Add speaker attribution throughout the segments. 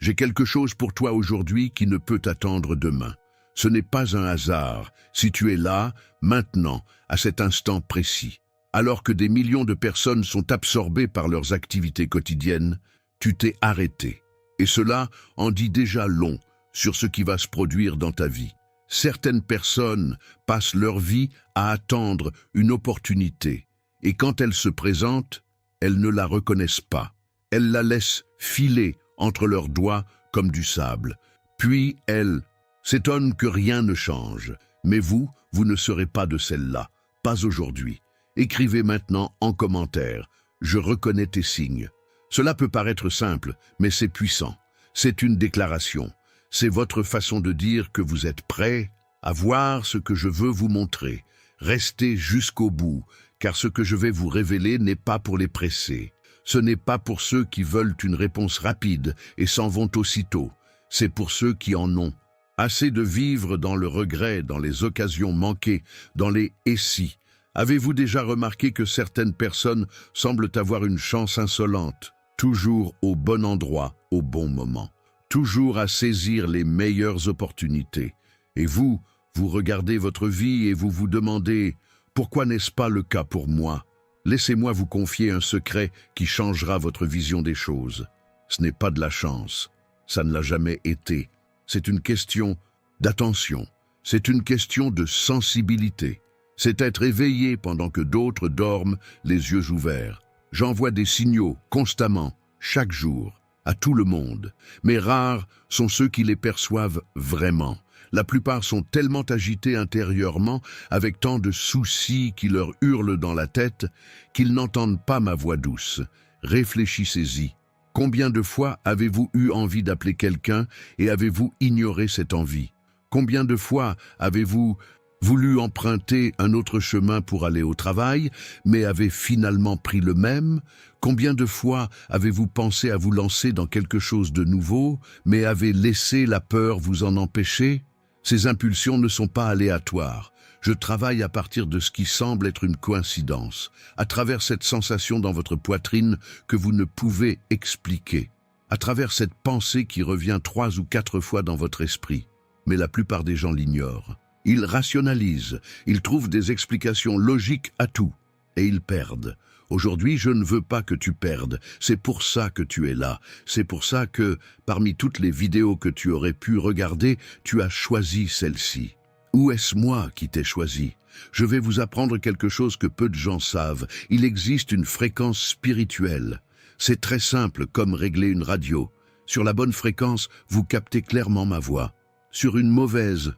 Speaker 1: J'ai quelque chose pour toi aujourd'hui qui ne peut attendre demain. Ce n'est pas un hasard si tu es là, maintenant, à cet instant précis. Alors que des millions de personnes sont absorbées par leurs activités quotidiennes, tu t'es arrêté. Et cela en dit déjà long sur ce qui va se produire dans ta vie. Certaines personnes passent leur vie à attendre une opportunité, et quand elle se présente, elles ne la reconnaissent pas. Elles la laissent filer entre leurs doigts comme du sable. Puis elles s'étonnent que rien ne change. Mais vous ne serez pas de celle-là, pas aujourd'hui. Écrivez maintenant en commentaire « Je reconnais tes signes ». Cela peut paraître simple, mais c'est puissant. C'est une déclaration. C'est votre façon de dire que vous êtes prêt à voir ce que je veux vous montrer. Restez jusqu'au bout, car ce que je vais vous révéler n'est pas pour les pressés. Ce n'est pas pour ceux qui veulent une réponse rapide et s'en vont aussitôt. C'est pour ceux qui en ont assez de vivre dans le regret, dans les occasions manquées, dans les « et si ». Avez-vous déjà remarqué que certaines personnes semblent avoir une chance insolente, toujours au bon endroit, au bon moment, toujours à saisir les meilleures opportunités? Et vous regardez votre vie et vous vous demandez « Pourquoi n'est-ce pas le cas pour moi ?» Laissez-moi vous confier un secret qui changera votre vision des choses. Ce n'est pas de la chance, ça ne l'a jamais été. C'est une question d'attention, c'est une question de sensibilité. C'est être éveillé pendant que d'autres dorment les yeux ouverts. J'envoie des signaux constamment, chaque jour, à tout le monde. Mais rares sont ceux qui les perçoivent vraiment. La plupart sont tellement agités intérieurement, avec tant de soucis qui leur hurlent dans la tête, qu'ils n'entendent pas ma voix douce. Réfléchissez-y. Combien de fois avez-vous eu envie d'appeler quelqu'un et avez-vous ignoré cette envie? Combien de fois avez-vous voulu emprunter un autre chemin pour aller au travail, mais avez finalement pris le même? Combien de fois avez-vous pensé à vous lancer dans quelque chose de nouveau, mais avez laissé la peur vous en empêcher? Ces impulsions ne sont pas aléatoires. Je travaille à partir de ce qui semble être une coïncidence, à travers cette sensation dans votre poitrine que vous ne pouvez expliquer, à travers cette pensée qui revient 3 ou 4 fois dans votre esprit. Mais la plupart des gens l'ignorent. Ils rationalisent, ils trouvent des explications logiques à tout, et ils perdent. Aujourd'hui, je ne veux pas que tu perdes, c'est pour ça que tu es là. C'est pour ça que, parmi toutes les vidéos que tu aurais pu regarder, tu as choisi celle-ci. Ou est-ce moi qui t'ai choisi? Je vais vous apprendre quelque chose que peu de gens savent. Il existe une fréquence spirituelle. C'est très simple, comme régler une radio. Sur la bonne fréquence, vous captez clairement ma voix. Sur une mauvaise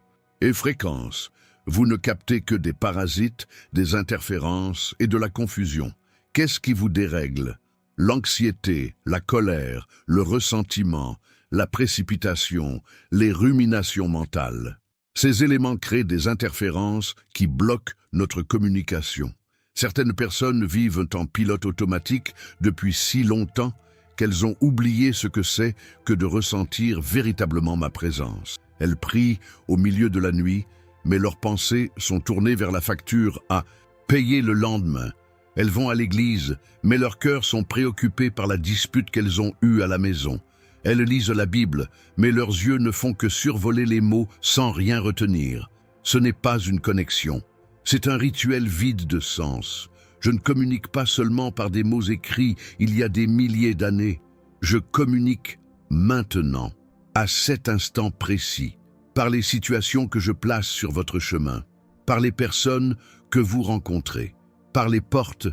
Speaker 1: fréquence, vous ne captez que des parasites, des interférences et de la confusion. Qu'est-ce qui vous dérègle? L'anxiété, la colère, le ressentiment, la précipitation, les ruminations mentales. Ces éléments créent des interférences qui bloquent notre communication. Certaines personnes vivent en pilote automatique depuis si longtemps qu'elles ont oublié ce que c'est que de ressentir véritablement ma présence. Elles prient au milieu de la nuit, mais leurs pensées sont tournées vers la facture à payer le lendemain. Elles vont à l'église, mais leurs cœurs sont préoccupés par la dispute qu'elles ont eue à la maison. Elles lisent la Bible, mais leurs yeux ne font que survoler les mots sans rien retenir. Ce n'est pas une connexion. C'est un rituel vide de sens. Je ne communique pas seulement par des mots écrits il y a des milliers d'années. Je communique maintenant, à cet instant précis, par les situations que je place sur votre chemin, par les personnes que vous rencontrez, par les portes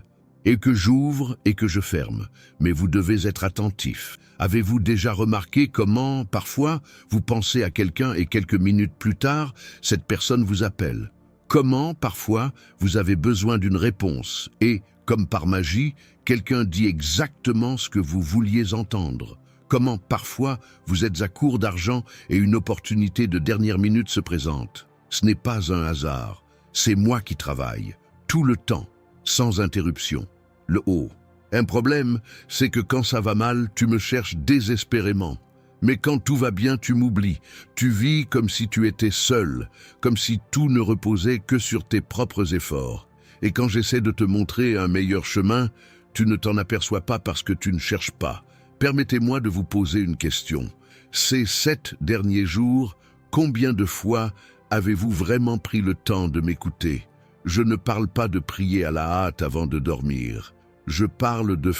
Speaker 1: et que j'ouvre et que je ferme. Mais vous devez être attentif. Avez-vous déjà remarqué comment, parfois, vous pensez à quelqu'un et quelques minutes plus tard, cette personne vous appelle? Comment, parfois, vous avez besoin d'une réponse et, comme par magie, quelqu'un dit exactement ce que vous vouliez entendre? Comment, parfois, vous êtes à court d'argent et une opportunité de dernière minute se présente? Ce n'est pas un hasard. C'est moi qui travaille, tout le temps, sans interruption. Le haut. Un problème, c'est que quand ça va mal, tu me cherches désespérément. Mais quand tout va bien, tu m'oublies. Tu vis comme si tu étais seul, comme si tout ne reposait que sur tes propres efforts. Et quand j'essaie de te montrer un meilleur chemin, tu ne t'en aperçois pas parce que tu ne cherches pas. Permettez-moi de vous poser une question. Ces 7 derniers jours, combien de fois avez-vous vraiment pris le temps de m'écouter? Je ne parle pas de prier à la hâte avant de dormir. Je parle de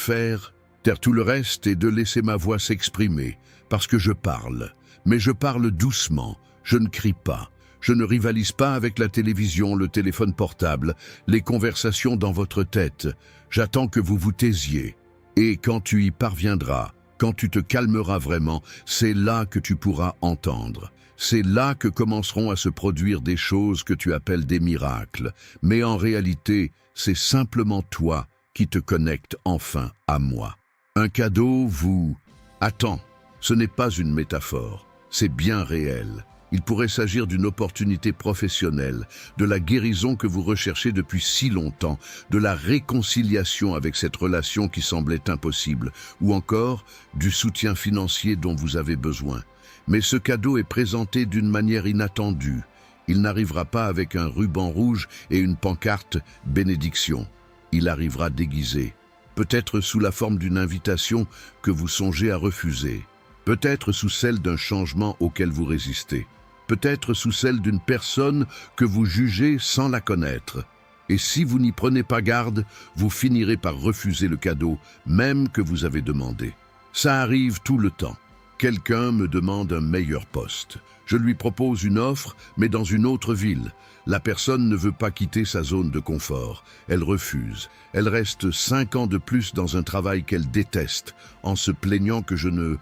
Speaker 1: taire tout le reste et de laisser ma voix s'exprimer, parce que je parle. Mais je parle doucement, je ne crie pas. Je ne rivalise pas avec la télévision, le téléphone portable, les conversations dans votre tête. J'attends que vous vous taisiez. Et quand tu y parviendras, quand tu te calmeras vraiment, c'est là que tu pourras entendre. C'est là que commenceront à se produire des choses que tu appelles des miracles. Mais en réalité, c'est simplement toi qui te connectes enfin à moi. Un cadeau vous attend. Ce n'est pas une métaphore, c'est bien réel. Il pourrait s'agir d'une opportunité professionnelle, de la guérison que vous recherchez depuis si longtemps, de la réconciliation avec cette relation qui semblait impossible, ou encore du soutien financier dont vous avez besoin. Mais ce cadeau est présenté d'une manière inattendue. Il n'arrivera pas avec un ruban rouge et une pancarte « Bénédiction ». Il arrivera déguisé, peut-être sous la forme d'une invitation que vous songez à refuser, peut-être sous celle d'un changement auquel vous résistez, peut-être sous celle d'une personne que vous jugez sans la connaître. Et si vous n'y prenez pas garde, vous finirez par refuser le cadeau, même que vous avez demandé. Ça arrive tout le temps. Quelqu'un me demande un meilleur poste. Je lui propose une offre, mais dans une autre ville. La personne ne veut pas quitter sa zone de confort. Elle refuse. Elle reste 5 ans de plus dans un travail qu'elle déteste, en se plaignant que je ne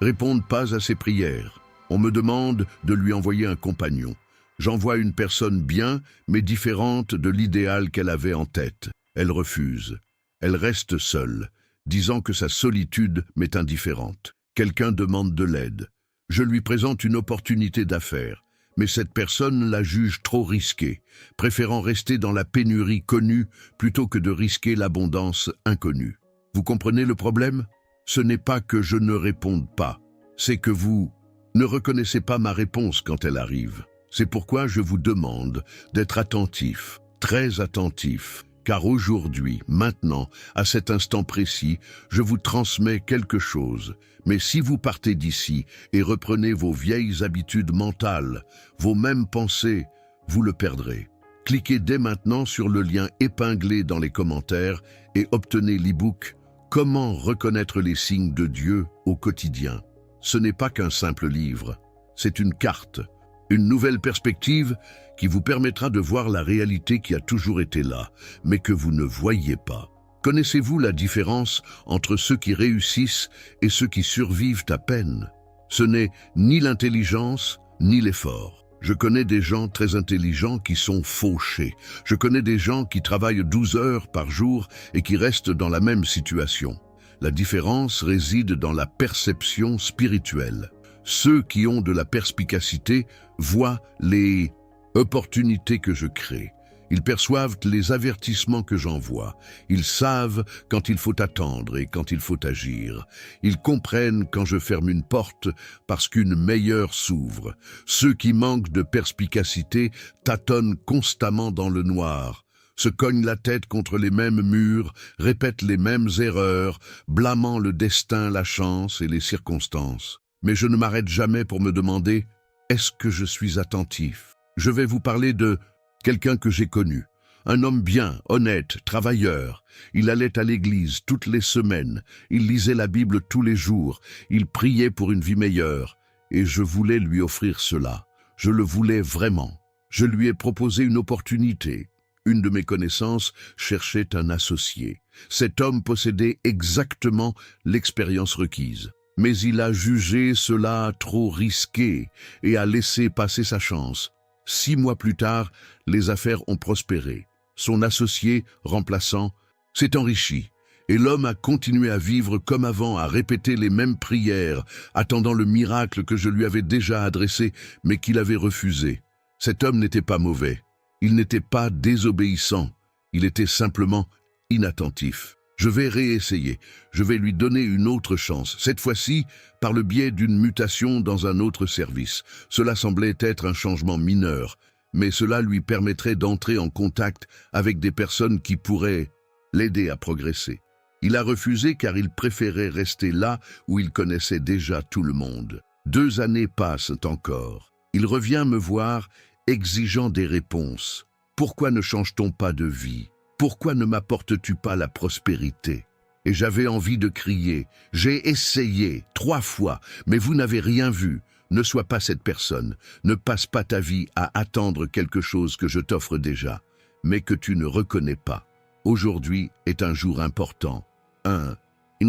Speaker 1: réponde pas à ses prières. On me demande de lui envoyer un compagnon. J'envoie une personne bien, mais différente de l'idéal qu'elle avait en tête. Elle refuse. Elle reste seule, disant que sa solitude m'est indifférente. Quelqu'un demande de l'aide. Je lui présente une opportunité d'affaires, mais cette personne la juge trop risquée, préférant rester dans la pénurie connue plutôt que de risquer l'abondance inconnue. Vous comprenez le problème? Ce n'est pas que je ne réponde pas, c'est que vous ne reconnaissez pas ma réponse quand elle arrive. C'est pourquoi je vous demande d'être attentif, très attentif, car aujourd'hui, maintenant, à cet instant précis, je vous transmets quelque chose. Mais si vous partez d'ici et reprenez vos vieilles habitudes mentales, vos mêmes pensées, vous le perdrez. Cliquez dès maintenant sur le lien épinglé dans les commentaires et obtenez l'e-book « Comment reconnaître les signes de Dieu au quotidien ». Ce n'est pas qu'un simple livre, c'est une carte, une nouvelle perspective qui vous permettra de voir la réalité qui a toujours été là, mais que vous ne voyez pas. Connaissez-vous la différence entre ceux qui réussissent et ceux qui survivent à peine? Ce n'est ni l'intelligence, ni l'effort. Je connais des gens très intelligents qui sont fauchés. Je connais des gens qui travaillent 12 heures par jour et qui restent dans la même situation. La différence réside dans la perception spirituelle. Ceux qui ont de la perspicacité voient les opportunités que je crée. Ils perçoivent les avertissements que j'envoie. Ils savent quand il faut attendre et quand il faut agir. Ils comprennent quand je ferme une porte parce qu'une meilleure s'ouvre. Ceux qui manquent de perspicacité tâtonnent constamment dans le noir, se cognent la tête contre les mêmes murs, répètent les mêmes erreurs, blâmant le destin, la chance et les circonstances. Mais je ne m'arrête jamais pour me demander « Est-ce que je suis attentif ?» Je vais vous parler de quelqu'un que j'ai connu, un homme bien, honnête, travailleur. Il allait à l'église toutes les semaines, il lisait la Bible tous les jours, il priait pour une vie meilleure. Et je voulais lui offrir cela. Je le voulais vraiment. Je lui ai proposé une opportunité. Une de mes connaissances cherchait un associé. Cet homme possédait exactement l'expérience requise. Mais il a jugé cela trop risqué et a laissé passer sa chance. 6 mois plus tard, les affaires ont prospéré. Son associé, remplaçant, s'est enrichi. Et l'homme a continué à vivre comme avant, à répéter les mêmes prières, attendant le miracle que je lui avais déjà adressé, mais qu'il avait refusé. Cet homme n'était pas mauvais. Il n'était pas désobéissant. Il était simplement inattentif. Je vais réessayer. Je vais lui donner une autre chance, cette fois-ci par le biais d'une mutation dans un autre service. Cela semblait être un changement mineur, mais cela lui permettrait d'entrer en contact avec des personnes qui pourraient l'aider à progresser. Il a refusé car il préférait rester là où il connaissait déjà tout le monde. 2 années passent encore. Il revient me voir, exigeant des réponses. Pourquoi ne change-t-on pas de vie? Pourquoi ne m'apportes-tu pas la prospérité? Et j'avais envie de crier. J'ai essayé 3 fois, mais vous n'avez rien vu. Ne sois pas cette personne. Ne passe pas ta vie à attendre quelque chose que je t'offre déjà, mais que tu ne reconnais pas. Aujourd'hui est un jour important. Un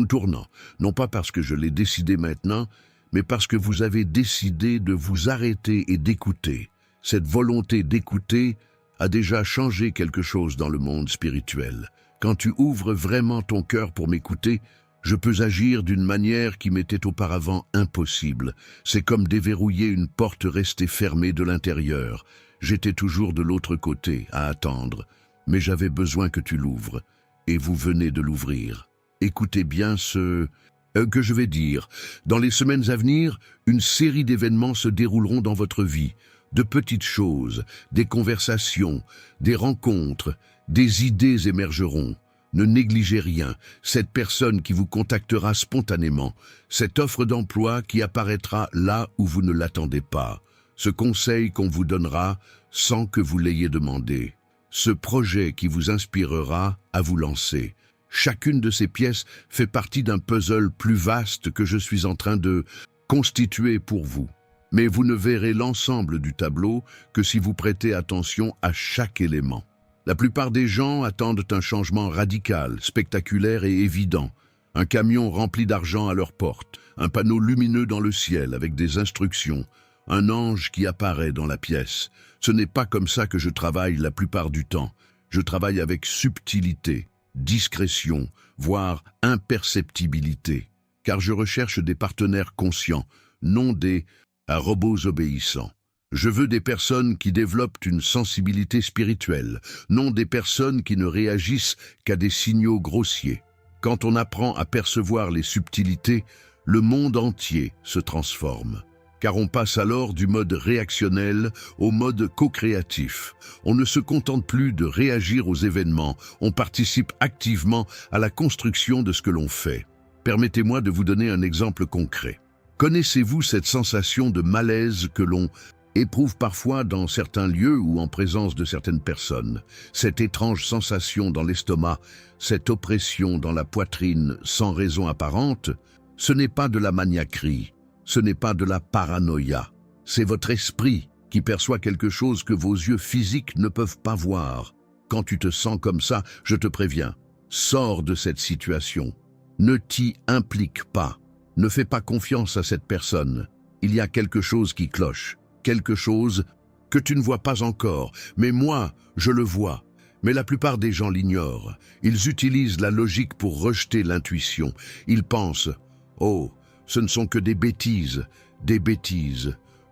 Speaker 1: tournant, non pas parce que je l'ai décidé maintenant, mais parce que vous avez décidé de vous arrêter et d'écouter. Cette volonté d'écouter a déjà changé quelque chose dans le monde spirituel. Quand tu ouvres vraiment ton cœur pour m'écouter, je peux agir d'une manière qui m'était auparavant impossible. C'est comme déverrouiller une porte restée fermée de l'intérieur. J'étais toujours de l'autre côté, à attendre, mais j'avais besoin que tu l'ouvres, et vous venez de l'ouvrir. Écoutez bien ce que je vais dire. Dans les semaines à venir, une série d'événements se dérouleront dans votre vie. De petites choses, des conversations, des rencontres, des idées émergeront. Ne négligez rien, cette personne qui vous contactera spontanément, cette offre d'emploi qui apparaîtra là où vous ne l'attendez pas, ce conseil qu'on vous donnera sans que vous l'ayez demandé, ce projet qui vous inspirera à vous lancer. Chacune de ces pièces fait partie d'un puzzle plus vaste que je suis en train de constituer pour vous. Mais vous ne verrez l'ensemble du tableau que si vous prêtez attention à chaque élément. La plupart des gens attendent un changement radical, spectaculaire et évident. Un camion rempli d'argent à leur porte, un panneau lumineux dans le ciel avec des instructions, un ange qui apparaît dans la pièce. Ce n'est pas comme ça que je travaille la plupart du temps. Je travaille avec subtilité, discrétion, voire imperceptibilité, car je recherche des partenaires conscients, non des robots obéissants. Je veux des personnes qui développent une sensibilité spirituelle, non des personnes qui ne réagissent qu'à des signaux grossiers. Quand on apprend à percevoir les subtilités, le monde entier se transforme. Car on passe alors du mode réactionnel au mode co-créatif. On ne se contente plus de réagir aux événements, on participe activement à la construction de ce que l'on fait. Permettez-moi de vous donner un exemple concret. Connaissez-vous cette sensation de malaise que l'on éprouve parfois dans certains lieux ou en présence de certaines personnes? Cette étrange sensation dans l'estomac, cette oppression dans la poitrine sans raison apparente, ce n'est pas de la maniaquerie. Ce n'est pas de la paranoïa, c'est votre esprit qui perçoit quelque chose que vos yeux physiques ne peuvent pas voir. Quand tu te sens comme ça, je te préviens, sors de cette situation. Ne t'y implique pas, ne fais pas confiance à cette personne. Il y a quelque chose qui cloche, quelque chose que tu ne vois pas encore, mais moi, je le vois. Mais la plupart des gens l'ignorent. Ils utilisent la logique pour rejeter l'intuition. Ils pensent « Oh, ce ne sont que des bêtises,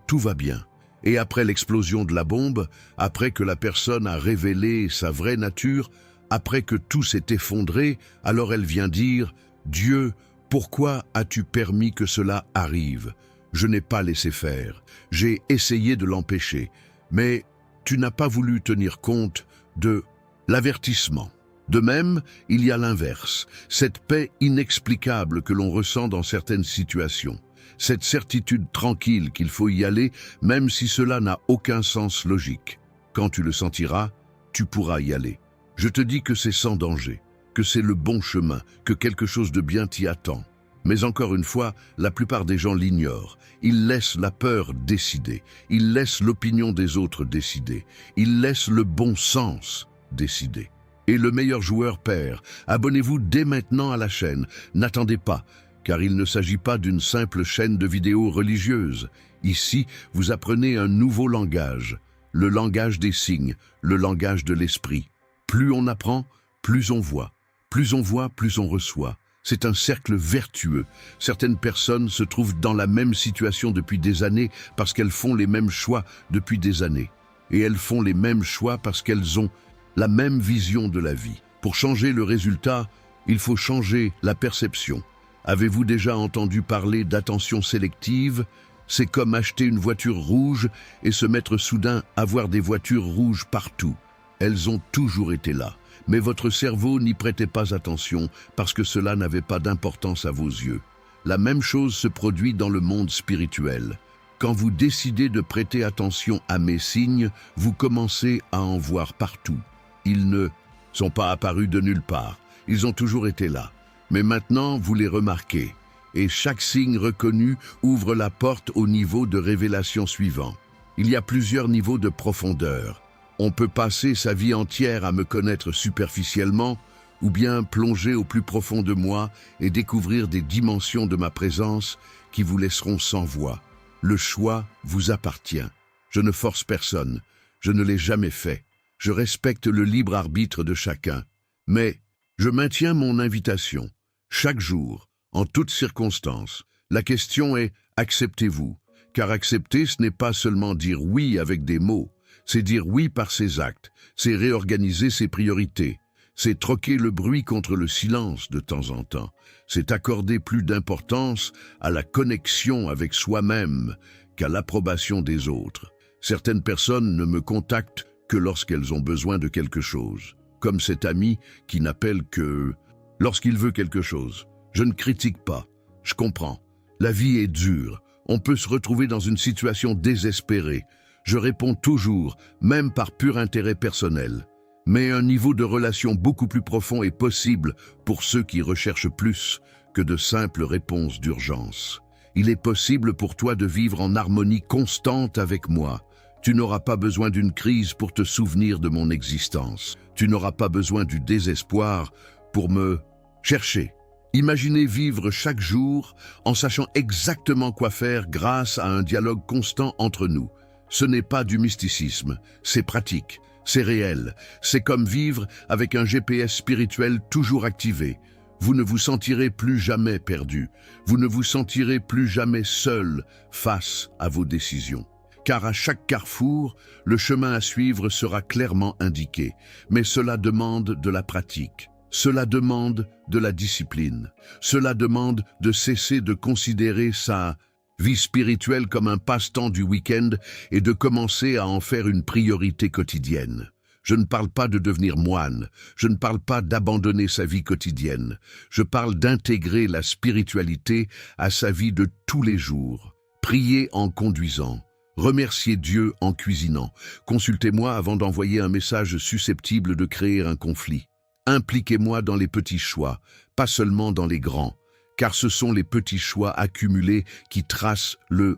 Speaker 1: tout va bien. » Et après l'explosion de la bombe, après que la personne a révélé sa vraie nature, après que tout s'est effondré, alors elle vient dire « Dieu, pourquoi as-tu permis que cela arrive? Je n'ai pas laissé faire, j'ai essayé de l'empêcher, mais tu n'as pas voulu tenir compte de l'avertissement. » De même, il y a l'inverse, cette paix inexplicable que l'on ressent dans certaines situations, cette certitude tranquille qu'il faut y aller, même si cela n'a aucun sens logique. Quand tu le sentiras, tu pourras y aller. Je te dis que c'est sans danger, que c'est le bon chemin, que quelque chose de bien t'y attend. Mais encore une fois, la plupart des gens l'ignorent. Ils laissent la peur décider, ils laissent l'opinion des autres décider, ils laissent le bon sens décider. Et le meilleur joueur perd. Abonnez-vous dès maintenant à la chaîne. N'attendez pas, car il ne s'agit pas d'une simple chaîne de vidéos religieuses. Ici, vous apprenez un nouveau langage, le langage des signes, le langage de l'esprit. Plus on apprend, plus on voit. Plus on voit, plus on reçoit. C'est un cercle vertueux. Certaines personnes se trouvent dans la même situation depuis des années parce qu'elles font les mêmes choix depuis des années. Et elles font les mêmes choix parce qu'elles ont la même vision de la vie. Pour changer le résultat, il faut changer la perception. Avez-vous déjà entendu parler d'attention sélective? C'est comme acheter une voiture rouge et se mettre soudain à voir des voitures rouges partout. Elles ont toujours été là, mais votre cerveau n'y prêtait pas attention parce que cela n'avait pas d'importance à vos yeux. La même chose se produit dans le monde spirituel. Quand vous décidez de prêter attention à mes signes, vous commencez à en voir partout. Ils ne sont pas apparus de nulle part, ils ont toujours été là. Mais maintenant, vous les remarquez. Et chaque signe reconnu ouvre la porte au niveau de révélation suivant. Il y a plusieurs niveaux de profondeur. On peut passer sa vie entière à me connaître superficiellement, ou bien plonger au plus profond de moi et découvrir des dimensions de ma présence qui vous laisseront sans voix. Le choix vous appartient. Je ne force personne, je ne l'ai jamais fait. Je respecte le libre arbitre de chacun. Mais je maintiens mon invitation. Chaque jour, en toutes circonstances, la question est « acceptez-vous » ? Car accepter, ce n'est pas seulement dire oui avec des mots, c'est dire oui par ses actes, c'est réorganiser ses priorités. C'est troquer le bruit contre le silence de temps en temps. C'est accorder plus d'importance à la connexion avec soi-même qu'à l'approbation des autres. Certaines personnes ne me contactent que lorsqu'elles ont besoin de quelque chose, comme cet ami qui n'appelle que lorsqu'il veut quelque chose. Je ne critique pas, je comprends. La vie est dure, on peut se retrouver dans une situation désespérée. Je réponds toujours, même par pur intérêt personnel. Mais un niveau de relation beaucoup plus profond est possible pour ceux qui recherchent plus que de simples réponses d'urgence. Il est possible pour toi de vivre en harmonie constante avec moi. Tu n'auras pas besoin d'une crise pour te souvenir de mon existence. Tu n'auras pas besoin du désespoir pour me chercher. Imaginez vivre chaque jour en sachant exactement quoi faire grâce à un dialogue constant entre nous. Ce n'est pas du mysticisme, c'est pratique. C'est réel, c'est comme vivre avec un GPS spirituel toujours activé. Vous ne vous sentirez plus jamais perdu, vous ne vous sentirez plus jamais seul face à vos décisions. Car à chaque carrefour, le chemin à suivre sera clairement indiqué. Mais cela demande de la pratique, cela demande de la discipline, cela demande de cesser de considérer sa vie spirituelle comme un passe-temps du week-end et de commencer à en faire une priorité quotidienne. Je ne parle pas de devenir moine, je ne parle pas d'abandonner sa vie quotidienne, je parle d'intégrer la spiritualité à sa vie de tous les jours. Priez en conduisant, remerciez Dieu en cuisinant, consultez-moi avant d'envoyer un message susceptible de créer un conflit. Impliquez-moi dans les petits choix, pas seulement dans les grands. Car ce sont les petits choix accumulés qui tracent le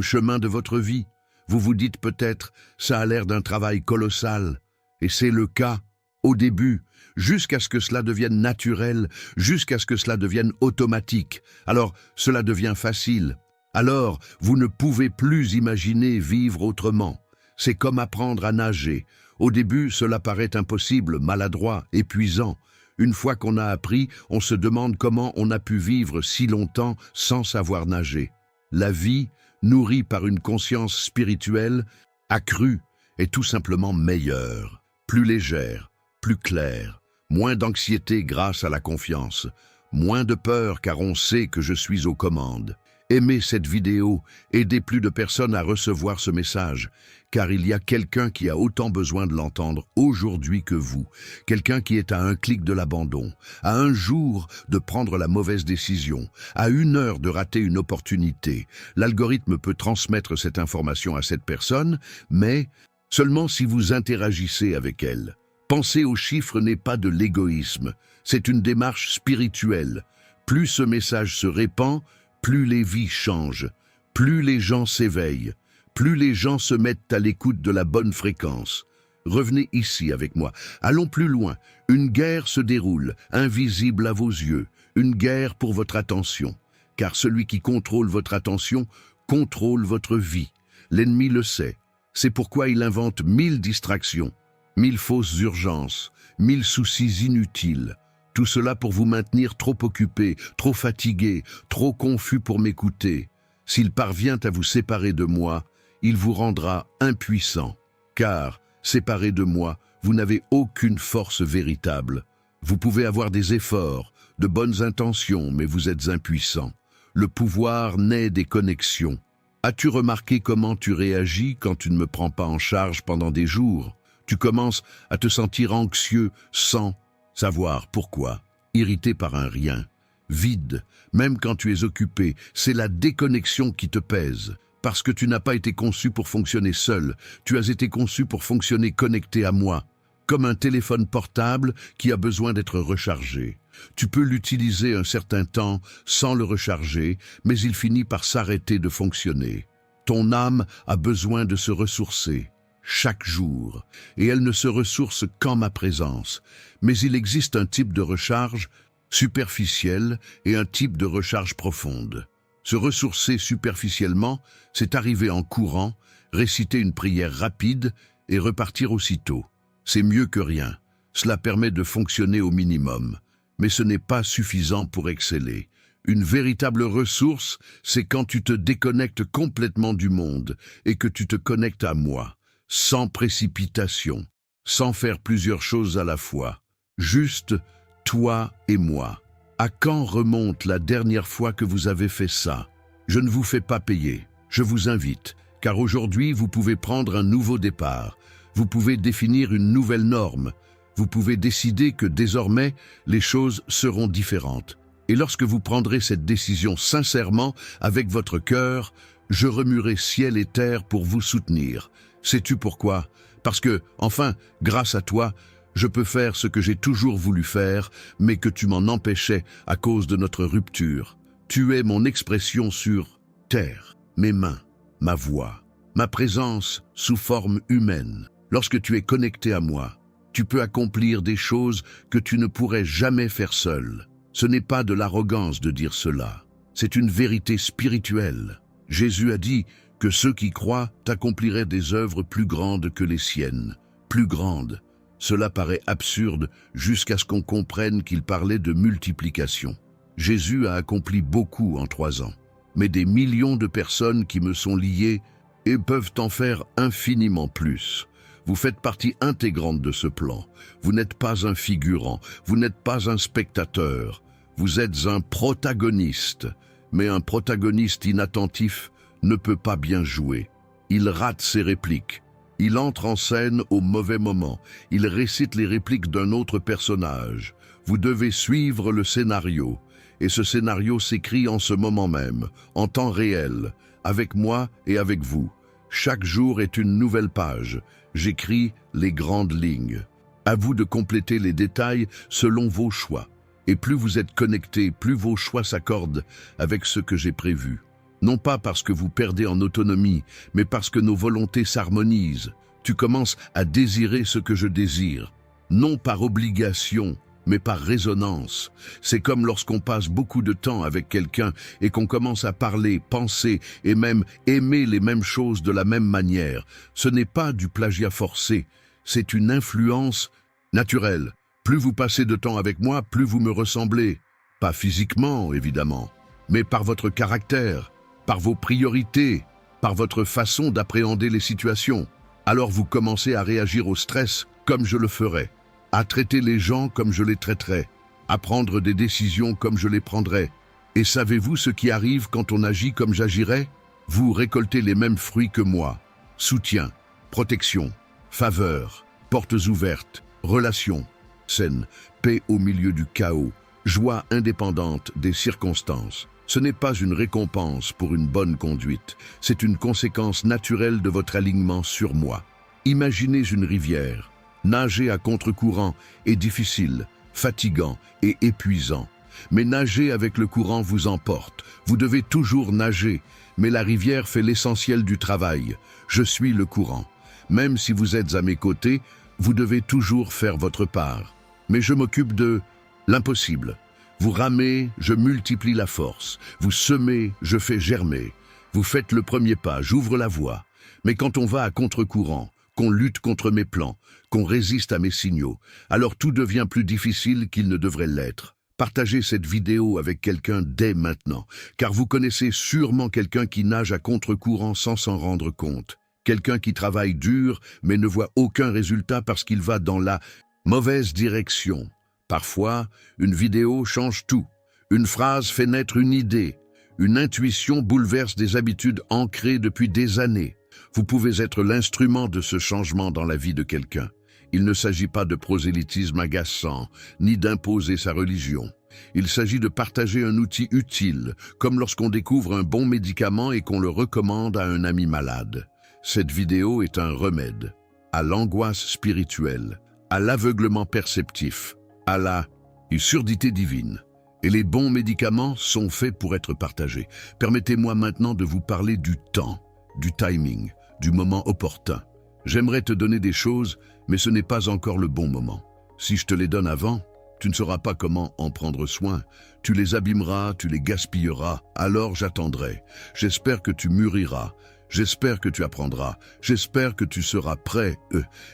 Speaker 1: chemin de votre vie. Vous vous dites peut-être, ça a l'air d'un travail colossal. Et c'est le cas, au début, jusqu'à ce que cela devienne naturel, jusqu'à ce que cela devienne automatique. Alors, cela devient facile. Alors, vous ne pouvez plus imaginer vivre autrement. C'est comme apprendre à nager. Au début, cela paraît impossible, maladroit, épuisant. Une fois qu'on a appris, on se demande comment on a pu vivre si longtemps sans savoir nager. La vie, nourrie par une conscience spirituelle, accrue, est tout simplement meilleure, plus légère, plus claire, moins d'anxiété grâce à la confiance, moins de peur car on sait que je suis aux commandes. Aimez cette vidéo, aidez plus de personnes à recevoir ce message, car il y a quelqu'un qui a autant besoin de l'entendre aujourd'hui que vous, quelqu'un qui est à un clic de l'abandon, à un jour de prendre la mauvaise décision, à 1 heure de rater une opportunité. L'algorithme peut transmettre cette information à cette personne, mais seulement si vous interagissez avec elle. Penser aux chiffres n'est pas de l'égoïsme, c'est une démarche spirituelle. Plus ce message se répand, plus les vies changent, plus les gens s'éveillent, plus les gens se mettent à l'écoute de la bonne fréquence. Revenez ici avec moi. Allons plus loin. Une guerre se déroule, invisible à vos yeux. Une guerre pour votre attention. Car celui qui contrôle votre attention contrôle votre vie. L'ennemi le sait. C'est pourquoi il invente 1000 distractions, 1000 fausses urgences, 1000 soucis inutiles. Tout cela pour vous maintenir trop occupé, trop fatigué, trop confus pour m'écouter. S'il parvient à vous séparer de moi, il vous rendra impuissant. Car, séparé de moi, vous n'avez aucune force véritable. Vous pouvez avoir des efforts, de bonnes intentions, mais vous êtes impuissant. Le pouvoir naît des connexions. As-tu remarqué comment tu réagis quand tu ne me prends pas en charge pendant des jours? Tu commences à te sentir anxieux sans savoir pourquoi, irrité par un rien. vide, même quand tu es occupé. C'est la déconnexion qui te pèse. Parce que tu n'as pas été conçu pour fonctionner seul, tu as été conçu pour fonctionner connecté à moi, comme un téléphone portable qui a besoin d'être rechargé. Tu peux l'utiliser un certain temps sans le recharger, mais il finit par s'arrêter de fonctionner. Ton âme a besoin de se ressourcer chaque jour, et elle ne se ressource qu'en ma présence. Mais il existe un type de recharge superficielle et un type de recharge profonde. Se ressourcer superficiellement, c'est arriver en courant, réciter une prière rapide et repartir aussitôt. C'est mieux que rien. Cela permet de fonctionner au minimum. Mais ce n'est pas suffisant pour exceller. Une véritable ressource, c'est quand tu te déconnectes complètement du monde et que tu te connectes à moi, sans précipitation, sans faire plusieurs choses à la fois. Juste toi et moi. À quand remonte la dernière fois que vous avez fait ça? Je ne vous fais pas payer, je vous invite, car aujourd'hui vous pouvez prendre un nouveau départ, vous pouvez définir une nouvelle norme, vous pouvez décider que désormais les choses seront différentes. Et lorsque vous prendrez cette décision sincèrement, avec votre cœur, je remuerai ciel et terre pour vous soutenir. Sais-tu pourquoi? Parce que, enfin, grâce à toi, je peux faire ce que j'ai toujours voulu faire, mais que tu m'en empêchais à cause de notre rupture. Tu es mon expression sur terre, mes mains, ma voix, ma présence sous forme humaine. Lorsque tu es connecté à moi, tu peux accomplir des choses que tu ne pourrais jamais faire seul. Ce n'est pas de l'arrogance de dire cela, c'est une vérité spirituelle. Jésus a dit que ceux qui croient accompliraient des œuvres plus grandes que les siennes, plus grandes. Cela paraît absurde jusqu'à ce qu'on comprenne qu'il parlait de multiplication. Jésus a accompli beaucoup en 3 ans, mais des millions de personnes qui me sont liées et peuvent en faire infiniment plus. Vous faites partie intégrante de ce plan. Vous n'êtes pas un figurant, vous n'êtes pas un spectateur. Vous êtes un protagoniste, mais un protagoniste inattentif ne peut pas bien jouer. Il rate ses répliques. Il entre en scène au mauvais moment. Il récite les répliques d'un autre personnage. Vous devez suivre le scénario. Et ce scénario s'écrit en ce moment même, en temps réel, avec moi et avec vous. Chaque jour est une nouvelle page. J'écris les grandes lignes. À vous de compléter les détails selon vos choix. Et plus vous êtes connectés, plus vos choix s'accordent avec ce que j'ai prévu. Non pas parce que vous perdez en autonomie, mais parce que nos volontés s'harmonisent. Tu commences à désirer ce que je désire, non par obligation, mais par résonance. C'est comme lorsqu'on passe beaucoup de temps avec quelqu'un et qu'on commence à parler, penser et même aimer les mêmes choses de la même manière. Ce n'est pas du plagiat forcé, c'est une influence naturelle. Plus vous passez de temps avec moi, plus vous me ressemblez. Pas physiquement, évidemment, mais par votre caractère, par vos priorités, par votre façon d'appréhender les situations. Alors vous commencez à réagir au stress comme je le ferais, à traiter les gens comme je les traiterais, à prendre des décisions comme je les prendrais. Et savez-vous ce qui arrive quand on agit comme j'agirais? Vous récoltez les mêmes fruits que moi. Soutien, protection, faveur, portes ouvertes, relations saines, paix au milieu du chaos, joie indépendante des circonstances. Ce n'est pas une récompense pour une bonne conduite, c'est une conséquence naturelle de votre alignement sur moi. Imaginez une rivière. Nager à contre-courant est difficile, fatigant et épuisant. Mais nager avec le courant vous emporte. Vous devez toujours nager, mais la rivière fait l'essentiel du travail. Je suis le courant. Même si vous êtes à mes côtés, vous devez toujours faire votre part. Mais je m'occupe de l'impossible. Vous ramez, je multiplie la force. Vous semez, je fais germer. Vous faites le premier pas, j'ouvre la voie. Mais quand on va à contre-courant, qu'on lutte contre mes plans, qu'on résiste à mes signaux, alors tout devient plus difficile qu'il ne devrait l'être. Partagez cette vidéo avec quelqu'un dès maintenant, car vous connaissez sûrement quelqu'un qui nage à contre-courant sans s'en rendre compte. Quelqu'un qui travaille dur, mais ne voit aucun résultat parce qu'il va dans la mauvaise direction. Parfois, une vidéo change tout. Une phrase fait naître une idée. Une intuition bouleverse des habitudes ancrées depuis des années. Vous pouvez être l'instrument de ce changement dans la vie de quelqu'un. Il ne s'agit pas de prosélytisme agaçant, ni d'imposer sa religion. Il s'agit de partager un outil utile, comme lorsqu'on découvre un bon médicament et qu'on le recommande à un ami malade. Cette vidéo est un remède à l'angoisse spirituelle, à l'aveuglement perceptif, à la surdité divine. Et les bons médicaments sont faits pour être partagés. Permettez-moi maintenant de vous parler du temps, du timing, du moment opportun. J'aimerais te donner des choses, mais ce n'est pas encore le bon moment. Si je te les donne avant, tu ne sauras pas comment en prendre soin. Tu les abîmeras, tu les gaspilleras, alors j'attendrai. J'espère que tu mûriras, j'espère que tu apprendras, j'espère que tu seras prêt.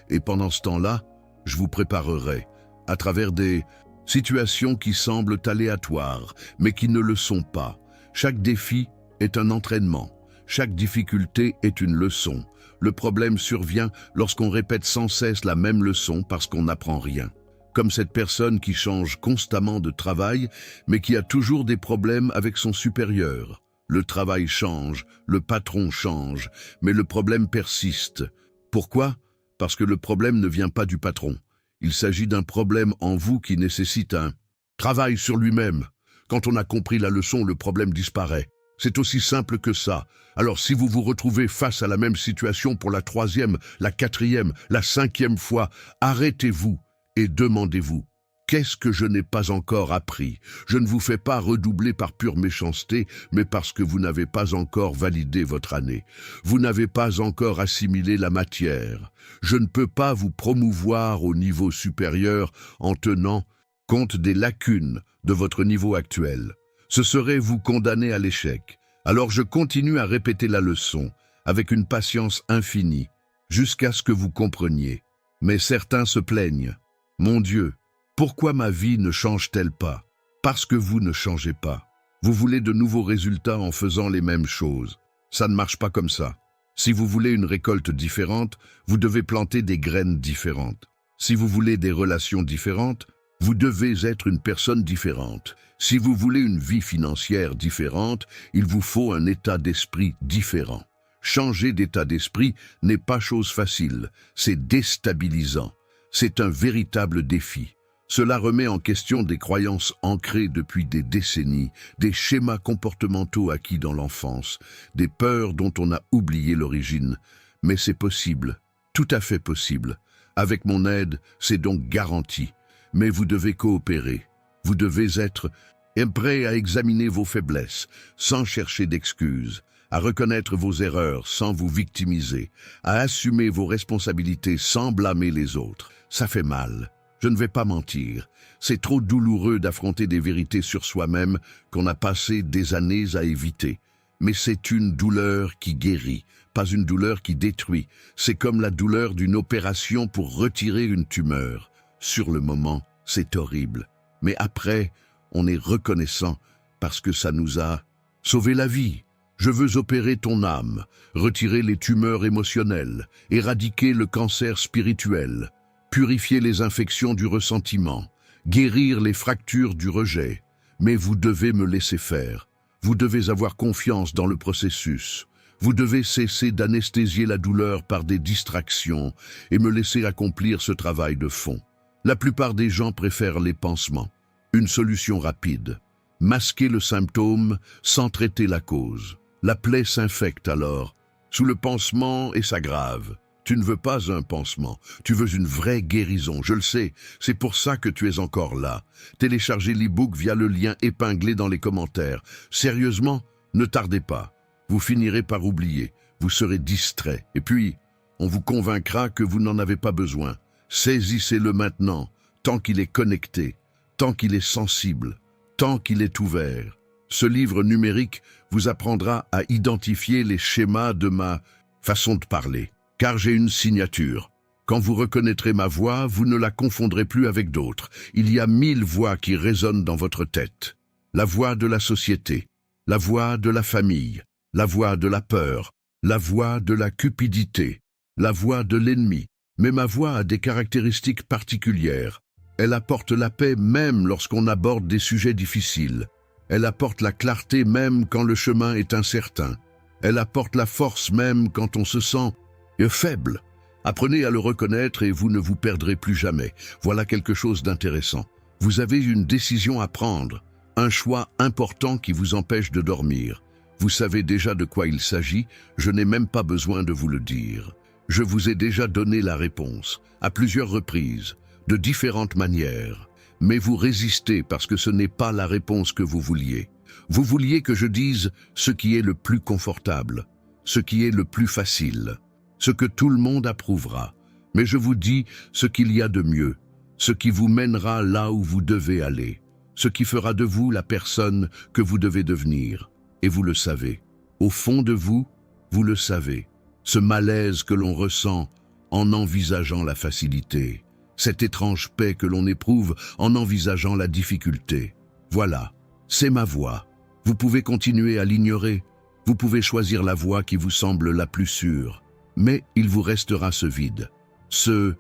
Speaker 1: Et pendant ce temps-là, je vous préparerai, à travers des situations qui semblent aléatoires, mais qui ne le sont pas. Chaque défi est un entraînement. Chaque difficulté est une leçon. Le problème survient lorsqu'on répète sans cesse la même leçon parce qu'on n'apprend rien. Comme cette personne qui change constamment de travail, mais qui a toujours des problèmes avec son supérieur. Le travail change, le patron change, mais le problème persiste. Pourquoi? Parce que le problème ne vient pas du patron. Il s'agit d'un problème en vous qui nécessite un travail sur lui-même. Quand on a compris la leçon, le problème disparaît. C'est aussi simple que ça. Alors si vous vous retrouvez face à la même situation pour la 3e, la 4e, la 5e fois, arrêtez-vous et demandez-vous: qu'est-ce que je n'ai pas encore appris? Je ne vous fais pas redoubler par pure méchanceté, mais parce que vous n'avez pas encore validé votre année. Vous n'avez pas encore assimilé la matière. Je ne peux pas vous promouvoir au niveau supérieur en tenant compte des lacunes de votre niveau actuel. Ce serait vous condamner à l'échec. Alors je continue à répéter la leçon, avec une patience infinie, jusqu'à ce que vous compreniez. Mais certains se plaignent. Mon Dieu, pourquoi ma vie ne change-t-elle pas? Parce que vous ne changez pas. Vous voulez de nouveaux résultats en faisant les mêmes choses. Ça ne marche pas comme ça. Si vous voulez une récolte différente, vous devez planter des graines différentes. Si vous voulez des relations différentes, vous devez être une personne différente. Si vous voulez une vie financière différente, il vous faut un état d'esprit différent. Changer d'état d'esprit n'est pas chose facile, c'est déstabilisant. C'est un véritable défi. Cela remet en question des croyances ancrées depuis des décennies, des schémas comportementaux acquis dans l'enfance, des peurs dont on a oublié l'origine. Mais c'est possible, tout à fait possible. Avec mon aide, c'est donc garanti. Mais vous devez coopérer. Vous devez être prêt à examiner vos faiblesses, sans chercher d'excuses, à reconnaître vos erreurs sans vous victimiser, à assumer vos responsabilités sans blâmer les autres. Ça fait mal. Je ne vais pas mentir, c'est trop douloureux d'affronter des vérités sur soi-même qu'on a passé des années à éviter. Mais c'est une douleur qui guérit, pas une douleur qui détruit. C'est comme la douleur d'une opération pour retirer une tumeur. Sur le moment, c'est horrible. Mais après, on est reconnaissant parce que ça nous a sauvé la vie. Je veux opérer ton âme, retirer les tumeurs émotionnelles, éradiquer le cancer spirituel, purifier les infections du ressentiment, guérir les fractures du rejet. Mais vous devez me laisser faire. Vous devez avoir confiance dans le processus. Vous devez cesser d'anesthésier la douleur par des distractions et me laisser accomplir ce travail de fond. La plupart des gens préfèrent les pansements. Une solution rapide. Masquer le symptôme sans traiter la cause. La plaie s'infecte alors, sous le pansement et s'aggrave. Tu ne veux pas un pansement, tu veux une vraie guérison, je le sais, c'est pour ça que tu es encore là. Téléchargez l'e-book via le lien épinglé dans les commentaires. Sérieusement, ne tardez pas. Vous finirez par oublier, vous serez distrait. Et puis, on vous convaincra que vous n'en avez pas besoin. Saisissez-le maintenant, tant qu'il est connecté, tant qu'il est sensible, tant qu'il est ouvert. Ce livre numérique vous apprendra à identifier les schémas de ma façon de parler. Car j'ai une signature. Quand vous reconnaîtrez ma voix, vous ne la confondrez plus avec d'autres. Il y a 1000 voix qui résonnent dans votre tête. La voix de la société, la voix de la famille, la voix de la peur, la voix de la cupidité, la voix de l'ennemi. Mais ma voix a des caractéristiques particulières. Elle apporte la paix même lorsqu'on aborde des sujets difficiles. Elle apporte la clarté même quand le chemin est incertain. Elle apporte la force même quand on se sent faible. Apprenez à le reconnaître et vous ne vous perdrez plus jamais. Voilà quelque chose d'intéressant. Vous avez une décision à prendre, un choix important qui vous empêche de dormir. Vous savez déjà de quoi il s'agit, je n'ai même pas besoin de vous le dire. Je vous ai déjà donné la réponse, à plusieurs reprises, de différentes manières. Mais vous résistez parce que ce n'est pas la réponse que vous vouliez. Vous vouliez que je dise ce qui est le plus confortable, ce qui est le plus facile, ce que tout le monde approuvera. Mais je vous dis ce qu'il y a de mieux, ce qui vous mènera là où vous devez aller, ce qui fera de vous la personne que vous devez devenir. Et vous le savez. Au fond de vous, vous le savez. Ce malaise que l'on ressent en envisageant la facilité, cette étrange paix que l'on éprouve en envisageant la difficulté. Voilà, c'est ma voie. Vous pouvez continuer à l'ignorer. Vous pouvez choisir la voie qui vous semble la plus sûre. Mais il vous restera ce vide, ce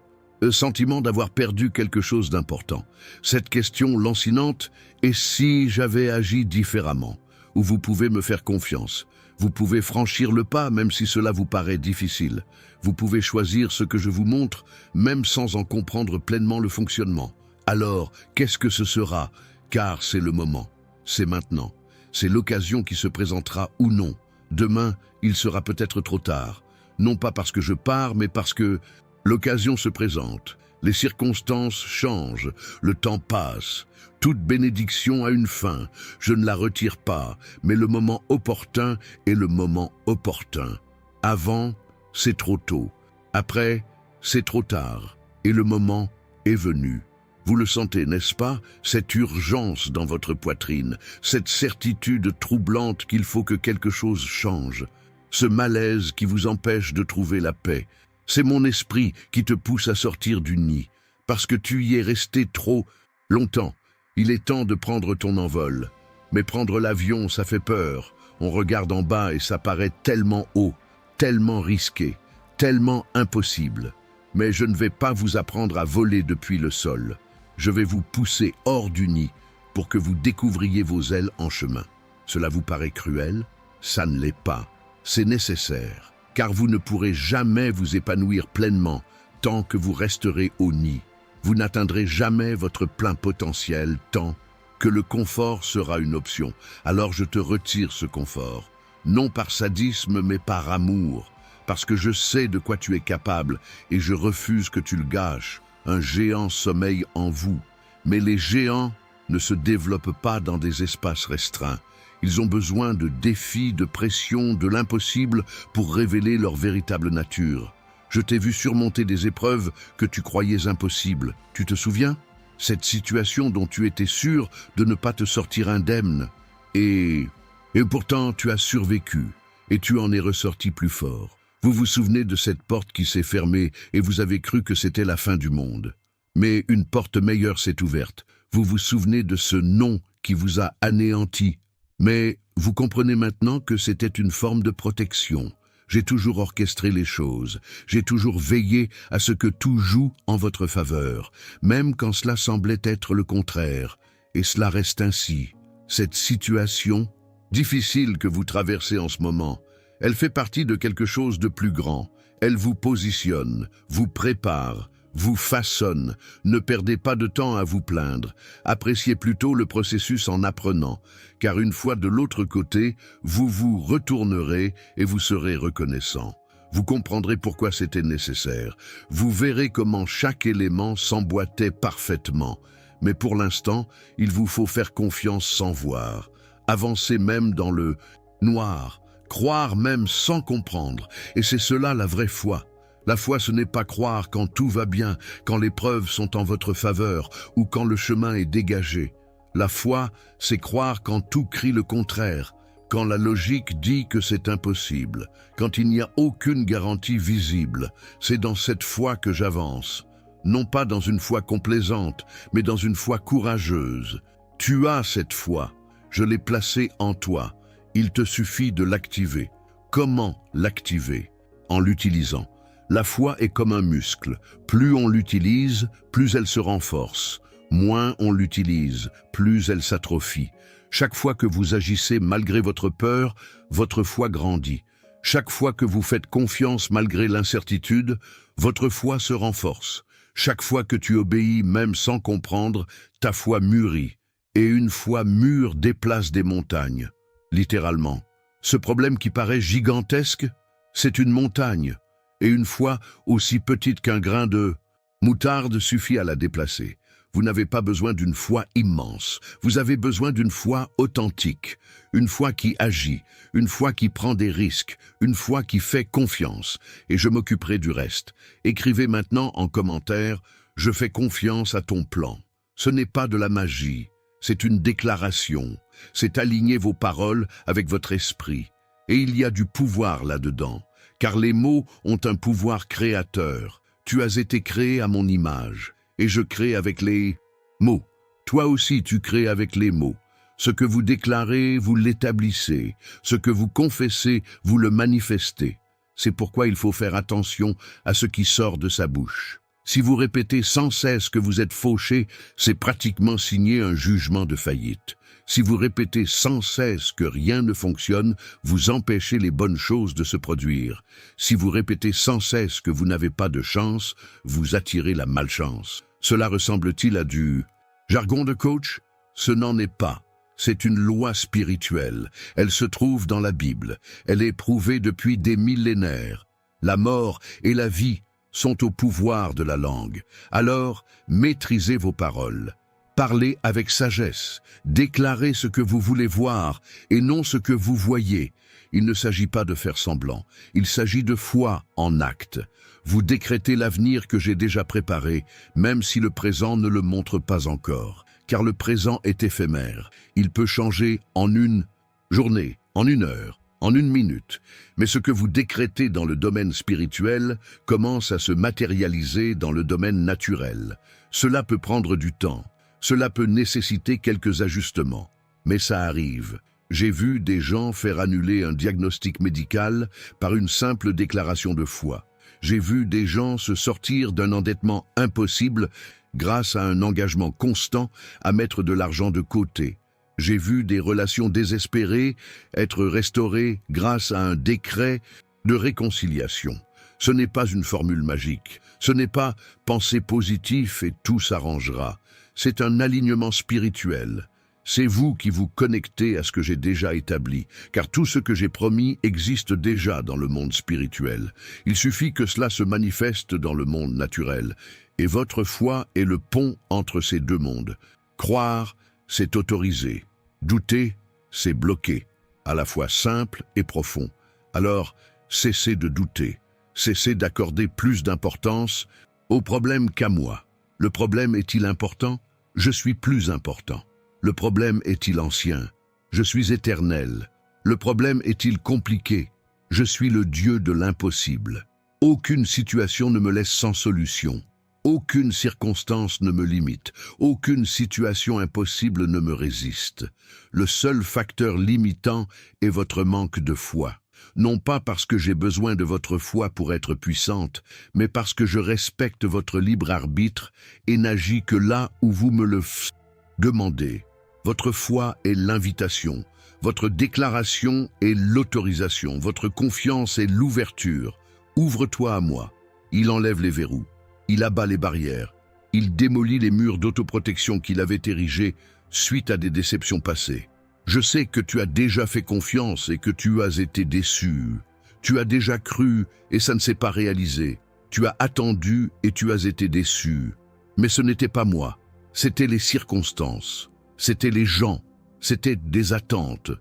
Speaker 1: sentiment d'avoir perdu quelque chose d'important. Cette question lancinante, et si j'avais agi différemment? Où vous pouvez me faire confiance. Vous pouvez franchir le pas même si cela vous paraît difficile. Vous pouvez choisir ce que je vous montre même sans en comprendre pleinement le fonctionnement. Alors, qu'est-ce que ce sera? Car c'est le moment, c'est maintenant. C'est l'occasion qui se présentera ou non. Demain, il sera peut-être trop tard. Non pas parce que je pars, mais parce que l'occasion se présente. Les circonstances changent, le temps passe. Toute bénédiction a une fin. Je ne la retire pas, mais le moment opportun est le moment opportun. Avant, c'est trop tôt. Après, c'est trop tard. Et le moment est venu. Vous le sentez, n'est-ce pas? Cette urgence dans votre poitrine, cette certitude troublante qu'il faut que quelque chose change. Ce malaise qui vous empêche de trouver la paix. C'est mon esprit qui te pousse à sortir du nid, parce que tu y es resté trop longtemps. Il est temps de prendre ton envol. Mais prendre l'avion, ça fait peur. On regarde en bas et ça paraît tellement haut, tellement risqué, tellement impossible. Mais je ne vais pas vous apprendre à voler depuis le sol. Je vais vous pousser hors du nid pour que vous découvriez vos ailes en chemin. Cela vous paraît cruel? Ça ne l'est pas. C'est nécessaire, car vous ne pourrez jamais vous épanouir pleinement tant que vous resterez au nid. Vous n'atteindrez jamais votre plein potentiel tant que le confort sera une option. Alors je te retire ce confort, non par sadisme mais par amour, parce que je sais de quoi tu es capable et je refuse que tu le gâches. Un géant sommeille en vous, mais les géants ne se développent pas dans des espaces restreints. Ils ont besoin de défis, de pression, de l'impossible pour révéler leur véritable nature. Je t'ai vu surmonter des épreuves que tu croyais impossibles. Tu te souviens? Cette situation dont tu étais sûr de ne pas te sortir indemne. Et pourtant tu as survécu, et tu en es ressorti plus fort. Vous vous souvenez de cette porte qui s'est fermée et vous avez cru que c'était la fin du monde. Mais une porte meilleure s'est ouverte. Vous vous souvenez de ce non qui vous a anéanti. Mais vous comprenez maintenant que c'était une forme de protection. J'ai toujours orchestré les choses, j'ai toujours veillé à ce que tout joue en votre faveur, même quand cela semblait être le contraire. Et cela reste ainsi. Cette situation difficile que vous traversez en ce moment, elle fait partie de quelque chose de plus grand. Elle vous positionne, vous prépare, vous façonne. Ne perdez pas de temps à vous plaindre. Appréciez plutôt le processus en apprenant, car une fois de l'autre côté, vous vous retournerez et vous serez reconnaissant. Vous comprendrez pourquoi c'était nécessaire. Vous verrez comment chaque élément s'emboîtait parfaitement. Mais pour l'instant, il vous faut faire confiance sans voir. Avancer même dans le noir, croire même sans comprendre. Et c'est cela la vraie foi. La foi, ce n'est pas croire quand tout va bien, quand les preuves sont en votre faveur ou quand le chemin est dégagé. La foi, c'est croire quand tout crie le contraire, quand la logique dit que c'est impossible, quand il n'y a aucune garantie visible. C'est dans cette foi que j'avance. Non pas dans une foi complaisante, mais dans une foi courageuse. Tu as cette foi. Je l'ai placée en toi. Il te suffit de l'activer. Comment l'activer? En l'utilisant. La foi est comme un muscle. Plus on l'utilise, plus elle se renforce. Moins on l'utilise, plus elle s'atrophie. Chaque fois que vous agissez malgré votre peur, votre foi grandit. Chaque fois que vous faites confiance malgré l'incertitude, votre foi se renforce. Chaque fois que tu obéis, même sans comprendre, ta foi mûrit. Et une foi mûre déplace des montagnes. Littéralement. Ce problème qui paraît gigantesque, c'est une montagne. Et une foi aussi petite qu'un grain de moutarde suffit à la déplacer. Vous n'avez pas besoin d'une foi immense. Vous avez besoin d'une foi authentique. Une foi qui agit. Une foi qui prend des risques. Une foi qui fait confiance. Et je m'occuperai du reste. Écrivez maintenant en commentaire « Je fais confiance à ton plan ». Ce n'est pas de la magie. C'est une déclaration. C'est aligner vos paroles avec votre esprit. Et il y a du pouvoir là-dedans. Car les mots ont un pouvoir créateur. Tu as été créé à mon image. Et je crée avec les mots. Toi aussi tu crées avec les mots. Ce que vous déclarez, vous l'établissez. Ce que vous confessez, vous le manifestez. C'est pourquoi il faut faire attention à ce qui sort de sa bouche. Si vous répétez sans cesse que vous êtes fauché, c'est pratiquement signer un jugement de faillite. Si vous répétez sans cesse que rien ne fonctionne, vous empêchez les bonnes choses de se produire. Si vous répétez sans cesse que vous n'avez pas de chance, vous attirez la malchance. Cela ressemble-t-il à du jargon de coach? Ce n'en est pas. C'est une loi spirituelle. Elle se trouve dans la Bible. Elle est prouvée depuis des millénaires. La mort et la vie sont au pouvoir de la langue. Alors, maîtrisez vos paroles. Parlez avec sagesse. Déclarez ce que vous voulez voir et non ce que vous voyez. Il ne s'agit pas de faire semblant. Il s'agit de foi en acte. Vous décrétez l'avenir que j'ai déjà préparé, même si le présent ne le montre pas encore. Car le présent est éphémère. Il peut changer en une journée, en une heure, en une minute. Mais ce que vous décrétez dans le domaine spirituel commence à se matérialiser dans le domaine naturel. Cela peut prendre du temps. Cela peut nécessiter quelques ajustements. Mais ça arrive. J'ai vu des gens faire annuler un diagnostic médical par une simple déclaration de foi. J'ai vu des gens se sortir d'un endettement impossible grâce à un engagement constant à mettre de l'argent de côté. J'ai vu des relations désespérées être restaurées grâce à un décret de réconciliation. Ce n'est pas une formule magique. Ce n'est pas « penser positif et tout s'arrangera ». C'est un alignement spirituel. C'est vous qui vous connectez à ce que j'ai déjà établi, car tout ce que j'ai promis existe déjà dans le monde spirituel. Il suffit que cela se manifeste dans le monde naturel, et votre foi est le pont entre ces deux mondes. Croire, c'est autoriser. Douter, c'est bloquer, à la fois simple et profond. Alors, cessez de douter, cessez d'accorder plus d'importance au problème qu'à moi. Le problème est-il important? Je suis plus important. Le problème est-il ancien? Je suis éternel. Le problème est-il compliqué? Je suis le Dieu de l'impossible. Aucune situation ne me laisse sans solution. Aucune circonstance ne me limite. Aucune situation impossible ne me résiste. Le seul facteur limitant est votre manque de foi. Non pas parce que j'ai besoin de votre foi pour être puissante, mais parce que je respecte votre libre arbitre et n'agis que là où vous me le demandez. Votre foi est l'invitation, votre déclaration est l'autorisation, votre confiance est l'ouverture. Ouvre-toi à moi. Il enlève les verrous, il abat les barrières, il démolit les murs d'autoprotection qu'il avait érigés suite à des déceptions passées. Je sais que tu as déjà fait confiance et que tu as été déçu. Tu as déjà cru et ça ne s'est pas réalisé. Tu as attendu et tu as été déçu. Mais ce n'était pas moi, c'était les circonstances, c'était les gens, c'était des attentes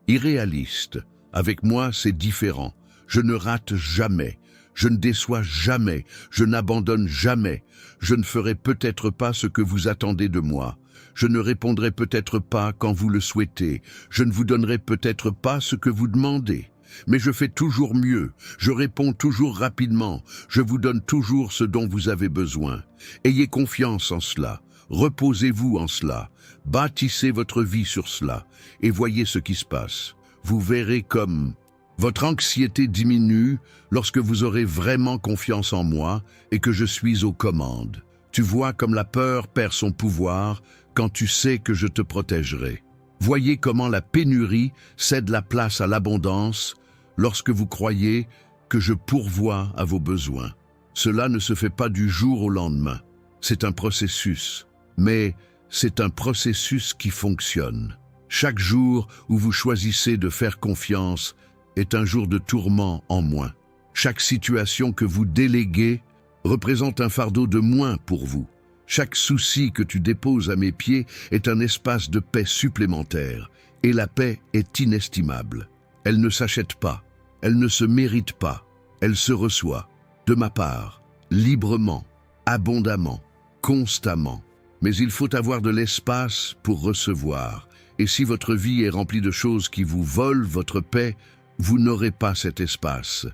Speaker 1: irréalistes. Avec moi, c'est différent. Je ne rate jamais, je ne déçois jamais, je n'abandonne jamais. Je ne ferai peut-être pas ce que vous attendez de moi. Je ne répondrai peut-être pas quand vous le souhaitez. Je ne vous donnerai peut-être pas ce que vous demandez. Mais je fais toujours mieux. Je réponds toujours rapidement. Je vous donne toujours ce dont vous avez besoin. Ayez confiance en cela. Reposez-vous en cela. Bâtissez votre vie sur cela. Et voyez ce qui se passe. Vous verrez comme votre anxiété diminue lorsque vous aurez vraiment confiance en moi et que je suis aux commandes. Tu vois comme la peur perd son pouvoir quand tu sais que je te protégerai. Voyez comment la pénurie cède la place à l'abondance lorsque vous croyez que je pourvois à vos besoins. Cela ne se fait pas du jour au lendemain. C'est un processus, mais c'est un processus qui fonctionne. Chaque jour où vous choisissez de faire confiance est un jour de tourment en moins. Chaque situation que vous déléguez représente un fardeau de moins pour vous. Chaque souci que tu déposes à mes pieds est un espace de paix supplémentaire. Et la paix est inestimable. Elle ne s'achète pas, elle ne se mérite pas, elle se reçoit, de ma part, librement, abondamment, constamment. Mais il faut avoir de l'espace pour recevoir. Et si votre vie est remplie de choses qui vous volent votre paix, vous n'aurez pas cet espace.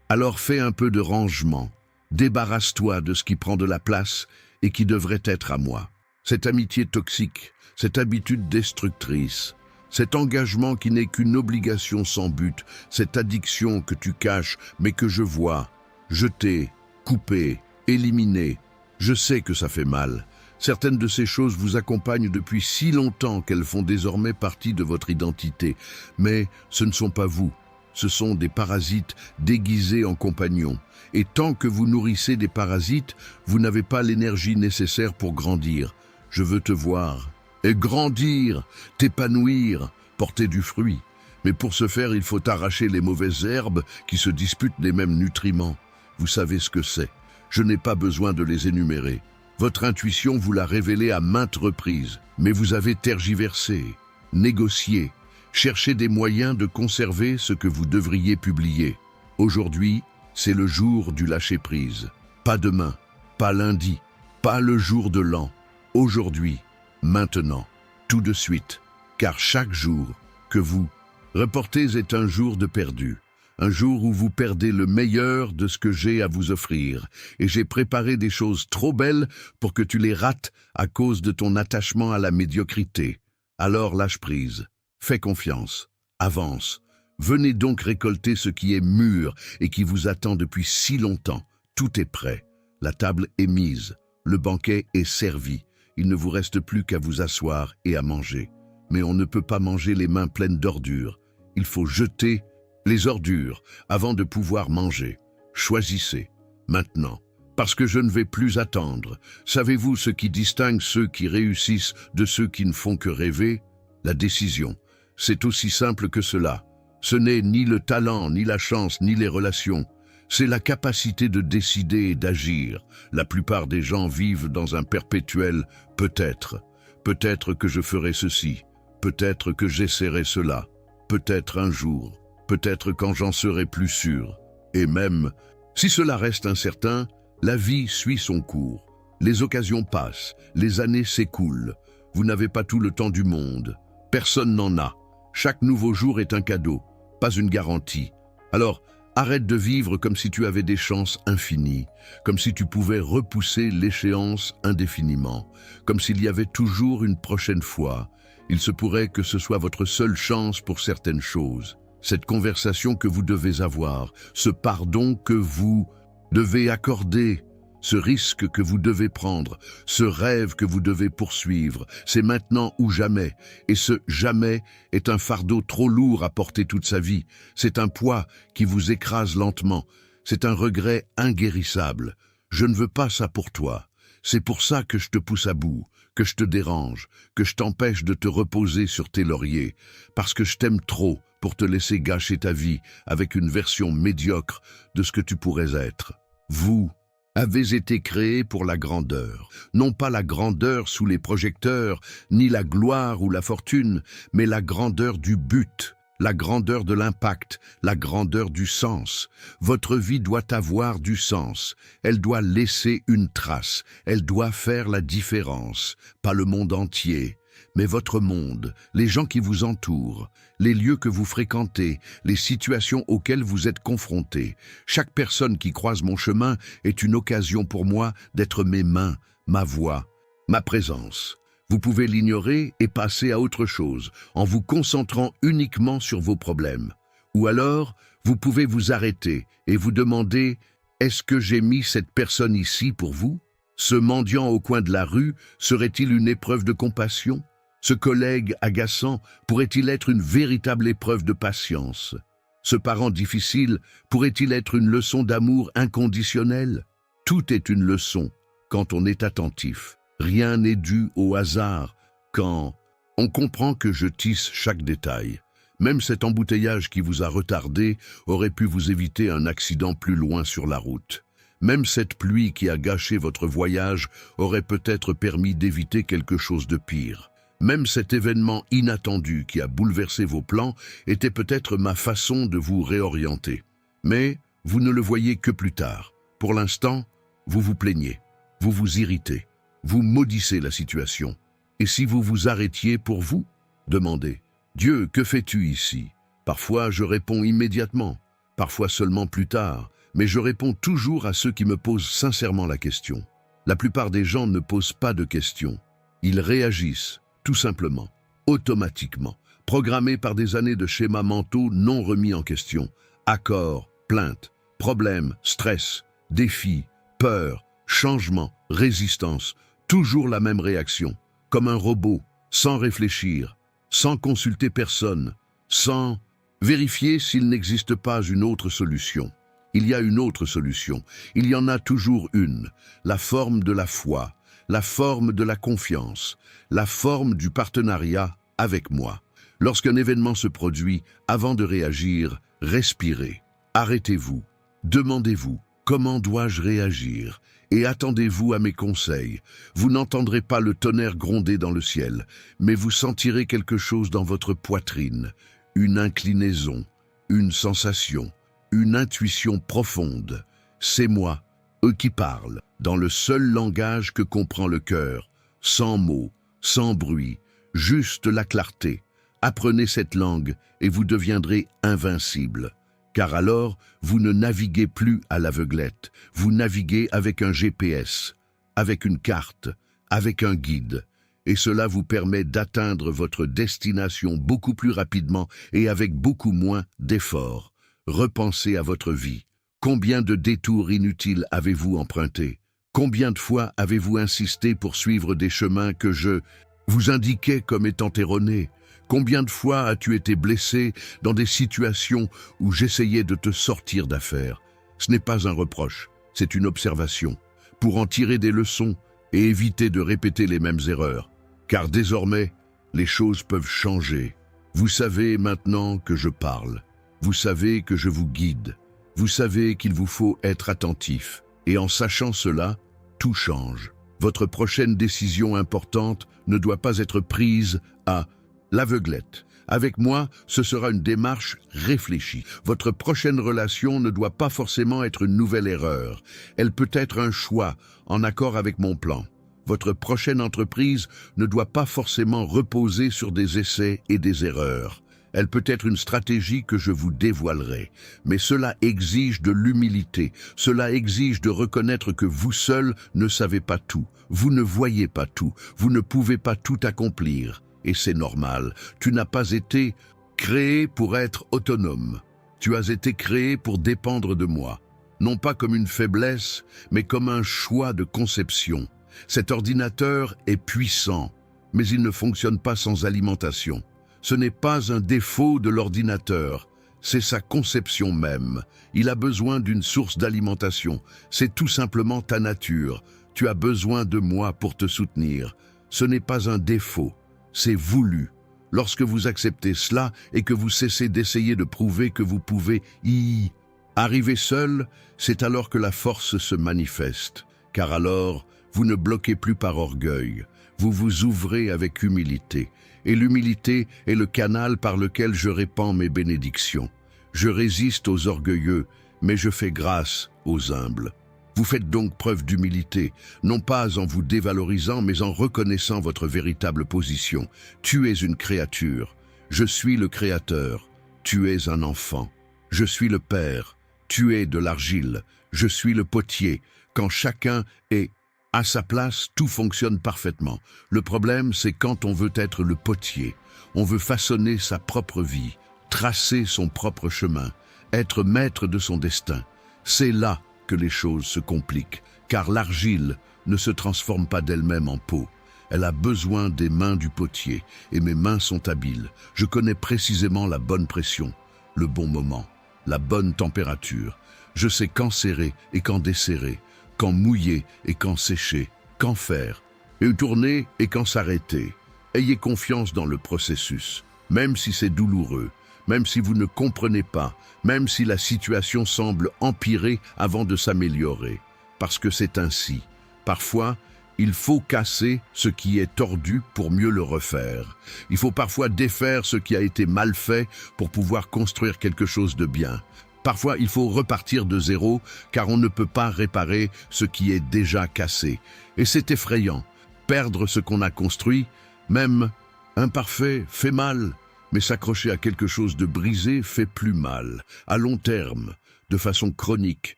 Speaker 1: Alors fais un peu de rangement. Débarrasse-toi de ce qui prend de la place et qui devrait être à moi. Cette amitié toxique, cette habitude destructrice, cet engagement qui n'est qu'une obligation sans but, cette addiction que tu caches mais que je vois, jeter, couper, éliminer. Je sais que ça fait mal. Certaines de ces choses vous accompagnent depuis si longtemps qu'elles font désormais partie de votre identité. Mais ce ne sont pas vous. Ce sont des parasites déguisés en compagnons. Et tant que vous nourrissez des parasites, vous n'avez pas l'énergie nécessaire pour grandir. Je veux te voir. Et grandir, t'épanouir, porter du fruit. Mais pour ce faire, il faut arracher les mauvaises herbes qui se disputent les mêmes nutriments. Vous savez ce que c'est. Je n'ai pas besoin de les énumérer. Votre intuition vous l'a révélé à maintes reprises, mais vous avez tergiversé, négocié, cherché des moyens de conserver ce que vous devriez publier. Aujourd'hui, c'est le jour du lâcher-prise. Pas demain, pas lundi, pas le jour de l'an. Aujourd'hui, maintenant, tout de suite, car chaque jour que vous reportez est un jour de perdu. Un jour où vous perdez le meilleur de ce que j'ai à vous offrir. Et j'ai préparé des choses trop belles pour que tu les rates à cause de ton attachement à la médiocrité. Alors lâche prise, fais confiance, avance. Venez donc récolter ce qui est mûr et qui vous attend depuis si longtemps. Tout est prêt. La table est mise. Le banquet est servi. Il ne vous reste plus qu'à vous asseoir et à manger. Mais on ne peut pas manger les mains pleines d'ordures. Il faut jeter les ordures avant de pouvoir manger. Choisissez, maintenant, parce que je ne vais plus attendre. Savez-vous ce qui distingue ceux qui réussissent de ceux qui ne font que rêver? La décision. C'est aussi simple que cela. Ce n'est ni le talent, ni la chance, ni les relations. C'est la capacité de décider et d'agir. La plupart des gens vivent dans un perpétuel « peut-être ». Peut-être que je ferai ceci. Peut-être que j'essaierai cela. Peut-être un jour. Peut-être quand j'en serai plus sûr. Et même, si cela reste incertain, la vie suit son cours. Les occasions passent, les années s'écoulent. Vous n'avez pas tout le temps du monde. Personne n'en a. Chaque nouveau jour est un cadeau, pas une garantie. Alors, arrête de vivre comme si tu avais des chances infinies, comme si tu pouvais repousser l'échéance indéfiniment, comme s'il y avait toujours une prochaine fois. Il se pourrait que ce soit votre seule chance pour certaines choses. Cette conversation que vous devez avoir, ce pardon que vous devez accorder, ce risque que vous devez prendre, ce rêve que vous devez poursuivre, c'est maintenant ou jamais. Et ce jamais est un fardeau trop lourd à porter toute sa vie. C'est un poids qui vous écrase lentement. C'est un regret inguérissable. Je ne veux pas ça pour toi. C'est pour ça que je te pousse à bout, que je te dérange, que je t'empêche de te reposer sur tes lauriers, parce que je t'aime trop pour te laisser gâcher ta vie avec une version médiocre de ce que tu pourrais être. Vous avez été créé pour la grandeur, non pas la grandeur sous les projecteurs, ni la gloire ou la fortune, mais la grandeur du but, la grandeur de l'impact, la grandeur du sens. Votre vie doit avoir du sens. Elle doit laisser une trace. Elle doit faire la différence. Pas le monde entier, mais votre monde, les gens qui vous entourent, les lieux que vous fréquentez, les situations auxquelles vous êtes confrontés. Chaque personne qui croise mon chemin est une occasion pour moi d'être mes mains, ma voix, ma présence. Vous pouvez l'ignorer et passer à autre chose, en vous concentrant uniquement sur vos problèmes. Ou alors, vous pouvez vous arrêter et vous demander « Est-ce que j'ai mis cette personne ici pour vous ? Ce mendiant au coin de la rue serait-il une épreuve de compassion ? Ce collègue agaçant pourrait-il être une véritable épreuve de patience ? Ce parent difficile pourrait-il être une leçon d'amour inconditionnel ? Tout est une leçon. quand on est attentif. Rien n'est dû au hasard quand on comprend que je tisse chaque détail. Même cet embouteillage qui vous a retardé aurait pu vous éviter un accident plus loin sur la route. Même cette pluie qui a gâché votre voyage aurait peut-être permis d'éviter quelque chose de pire. Même cet événement inattendu qui a bouleversé vos plans était peut-être ma façon de vous réorienter. Mais vous ne le voyez que plus tard. Pour l'instant, vous vous plaignez, vous vous irritez, vous maudissez la situation. Et si vous vous arrêtiez pour vous? Demandez, Dieu, que fais-tu ici? Parfois, je réponds immédiatement, parfois seulement plus tard, mais je réponds toujours à ceux qui me posent sincèrement la question. La plupart des gens ne posent pas de questions. Ils réagissent, tout simplement, automatiquement, programmés par des années de schémas mentaux non remis en question. Accords, plaintes, problèmes, stress, défis, peur, changement, résistance, toujours la même réaction, comme un robot, sans réfléchir, sans consulter personne, sans vérifier s'il n'existe pas une autre solution. Il y a une autre solution, il y en a toujours une, la forme de la foi, la forme de la confiance, la forme du partenariat avec moi. Lorsqu'un événement se produit, avant de réagir, respirez, arrêtez-vous, demandez-vous, comment dois-je réagir? Et attendez-vous à mes conseils. Vous n'entendrez pas le tonnerre gronder dans le ciel, mais vous sentirez quelque chose dans votre poitrine, une inclinaison, une sensation, une intuition profonde. C'est moi, eux qui parlent, dans le seul langage que comprend le cœur, sans mots, sans bruit, juste la clarté. Apprenez cette langue et vous deviendrez invincible. Car alors, vous ne naviguez plus à l'aveuglette, vous naviguez avec un GPS, avec une carte, avec un guide. Et cela vous permet d'atteindre votre destination beaucoup plus rapidement et avec beaucoup moins d'efforts. Repensez à votre vie. Combien de détours inutiles avez-vous empruntés? Combien de fois avez-vous insisté pour suivre des chemins que je vous indiquais comme étant erronés? Combien de fois as-tu été blessé dans des situations où j'essayais de te sortir d'affaire? Ce n'est pas un reproche, c'est une observation, pour en tirer des leçons et éviter de répéter les mêmes erreurs. Car désormais, les choses peuvent changer. Vous savez maintenant que je parle. Vous savez que je vous guide. Vous savez qu'il vous faut être attentif. Et en sachant cela, tout change. Votre prochaine décision importante ne doit pas être prise à l'aveuglette. Avec moi, ce sera une démarche réfléchie. Votre prochaine relation ne doit pas forcément être une nouvelle erreur. Elle peut être un choix en accord avec mon plan. Votre prochaine entreprise ne doit pas forcément reposer sur des essais et des erreurs. Elle peut être une stratégie que je vous dévoilerai. Mais cela exige de l'humilité. Cela exige de reconnaître que vous seul ne savez pas tout. Vous ne voyez pas tout. Vous ne pouvez pas tout accomplir. Et c'est normal. Tu n'as pas été créé pour être autonome. Tu as été créé pour dépendre de moi. Non pas comme une faiblesse, mais comme un choix de conception. Cet ordinateur est puissant, mais il ne fonctionne pas sans alimentation. Ce n'est pas un défaut de l'ordinateur, c'est sa conception même. Il a besoin d'une source d'alimentation. C'est tout simplement ta nature. Tu as besoin de moi pour te soutenir. Ce n'est pas un défaut, c'est voulu. Lorsque vous acceptez cela et que vous cessez d'essayer de prouver que vous pouvez y arriver seul, c'est alors que la force se manifeste. Car alors, vous ne bloquez plus par orgueil, vous vous ouvrez avec humilité. Et l'humilité est le canal par lequel je répands mes bénédictions. Je résiste aux orgueilleux, mais je fais grâce aux humbles. Vous faites donc preuve d'humilité, non pas en vous dévalorisant, mais en reconnaissant votre véritable position. Tu es une créature, je suis le Créateur, tu es un enfant. Je suis le Père, tu es de l'argile, je suis le potier. Quand chacun est à sa place, tout fonctionne parfaitement. Le problème, c'est quand on veut être le potier. On veut façonner sa propre vie, tracer son propre chemin, être maître de son destin. C'est là que les choses se compliquent, car l'argile ne se transforme pas d'elle-même en peau. Elle a besoin des mains du potier, et mes mains sont habiles. Je connais précisément la bonne pression, le bon moment, la bonne température. Je sais quand serrer et quand desserrer, quand mouiller et quand sécher, quand faire, et tourner et quand s'arrêter. Ayez confiance dans le processus, même si c'est douloureux, même si vous ne comprenez pas, même si la situation semble empirer avant de s'améliorer, parce que c'est ainsi. Parfois, il faut casser ce qui est tordu pour mieux le refaire. Il faut parfois défaire ce qui a été mal fait pour pouvoir construire quelque chose de bien. Parfois, il faut repartir de zéro, car on ne peut pas réparer ce qui est déjà cassé. Et c'est effrayant. Perdre ce qu'on a construit, même imparfait, fait mal. Mais s'accrocher à quelque chose de brisé fait plus mal, à long terme, de façon chronique.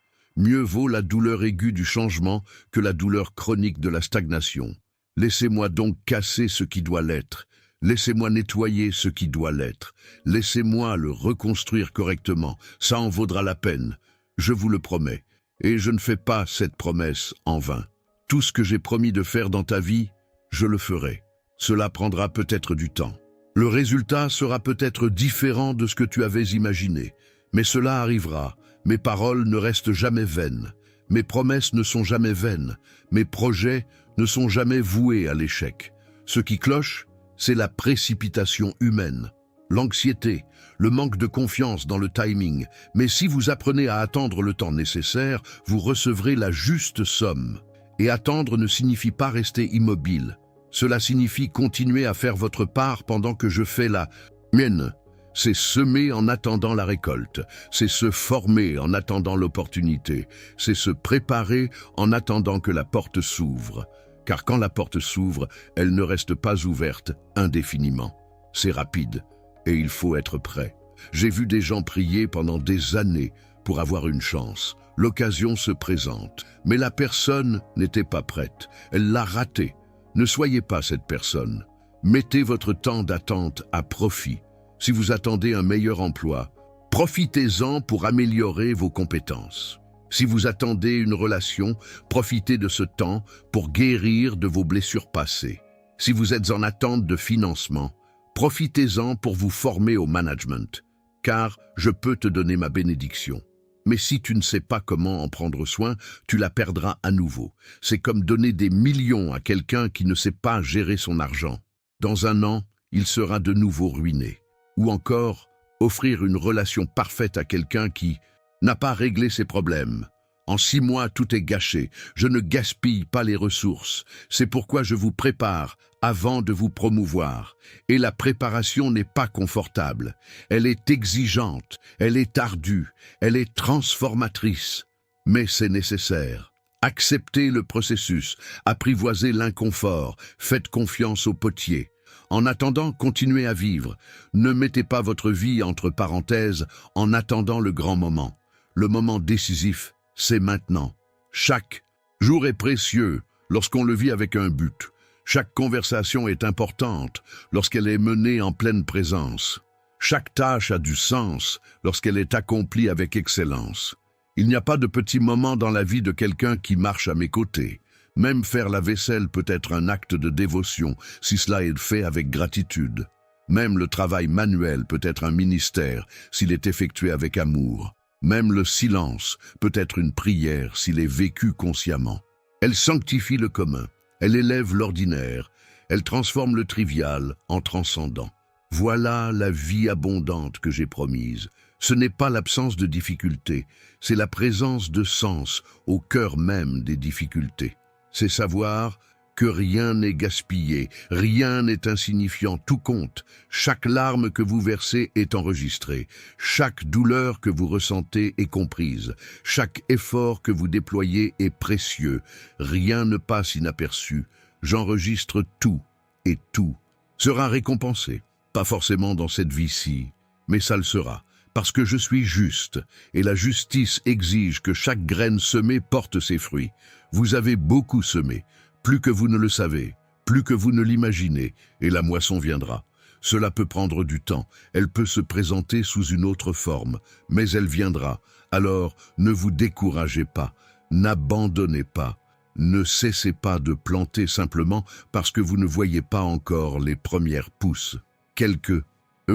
Speaker 1: Mieux vaut la douleur aiguë du changement que la douleur chronique de la stagnation. Laissez-moi donc casser ce qui doit l'être. Laissez-moi nettoyer ce qui doit l'être. Laissez-moi le reconstruire correctement. Ça en vaudra la peine. Je vous le promets. Et je ne fais pas cette promesse en vain. Tout ce que j'ai promis de faire dans ta vie, je le ferai. Cela prendra peut-être du temps. Le résultat sera peut-être différent de ce que tu avais imaginé. Mais cela arrivera. Mes paroles ne restent jamais vaines. Mes promesses ne sont jamais vaines. Mes projets ne sont jamais voués à l'échec. Ce qui cloche, c'est la précipitation humaine, l'anxiété, le manque de confiance dans le timing. Mais si vous apprenez à attendre le temps nécessaire, vous recevrez la juste somme. Et attendre ne signifie pas rester immobile. Cela signifie continuer à faire votre part pendant que je fais la mienne. C'est semer en attendant la récolte, c'est se former en attendant l'opportunité, c'est se préparer en attendant que la porte s'ouvre. Car quand la porte s'ouvre, elle ne reste pas ouverte indéfiniment. C'est rapide et il faut être prêt. J'ai vu des gens prier pendant des années pour avoir une chance. L'occasion se présente, mais la personne n'était pas prête, elle l'a raté. Ne soyez pas cette personne. Mettez votre temps d'attente à profit. Si vous attendez un meilleur emploi, profitez-en pour améliorer vos compétences. Si vous attendez une relation, profitez de ce temps pour guérir de vos blessures passées. Si vous êtes en attente de financement, profitez-en pour vous former au management, car je peux te donner ma bénédiction. Mais si tu ne sais pas comment en prendre soin, tu la perdras à nouveau. C'est comme donner des millions à quelqu'un qui ne sait pas gérer son argent. Dans un an, il sera de nouveau ruiné. Ou encore, offrir une relation parfaite à quelqu'un qui n'a pas réglé ses problèmes. En 6 mois, tout est gâché. Je ne gaspille pas les ressources. C'est pourquoi je vous prépare avant de vous promouvoir. Et la préparation n'est pas confortable. Elle est exigeante, elle est ardue, elle est transformatrice. Mais c'est nécessaire. Acceptez le processus, apprivoisez l'inconfort, faites confiance au potier. En attendant, continuez à vivre. Ne mettez pas votre vie entre parenthèses en attendant le grand moment. Le moment décisif, c'est maintenant. Chaque jour est précieux lorsqu'on le vit avec un but. Chaque conversation est importante lorsqu'elle est menée en pleine présence. Chaque tâche a du sens lorsqu'elle est accomplie avec excellence. Il n'y a pas de petits moments dans la vie de quelqu'un qui marche à mes côtés. Même faire la vaisselle peut être un acte de dévotion si cela est fait avec gratitude. Même le travail manuel peut être un ministère s'il est effectué avec amour. Même le silence peut être une prière s'il est vécu consciemment. Elle sanctifie le commun, elle élève l'ordinaire, elle transforme le trivial en transcendant. Voilà la vie abondante que j'ai promise. Ce n'est pas l'absence de difficultés, c'est la présence de sens au cœur même des difficultés. C'est savoir que rien n'est gaspillé, rien n'est insignifiant, tout compte. Chaque larme que vous versez est enregistrée, chaque douleur que vous ressentez est comprise, chaque effort que vous déployez est précieux, rien ne passe inaperçu. J'enregistre tout, et tout sera récompensé. Pas forcément dans cette vie-ci, mais ça le sera. Parce que je suis juste, et la justice exige que chaque graine semée porte ses fruits. Vous avez beaucoup semé, plus que vous ne le savez, plus que vous ne l'imaginez, et la moisson viendra. Cela peut prendre du temps, elle peut se présenter sous une autre forme, mais elle viendra. Alors, ne vous découragez pas, n'abandonnez pas, ne cessez pas de planter simplement parce que vous ne voyez pas encore les premières pousses. Quelques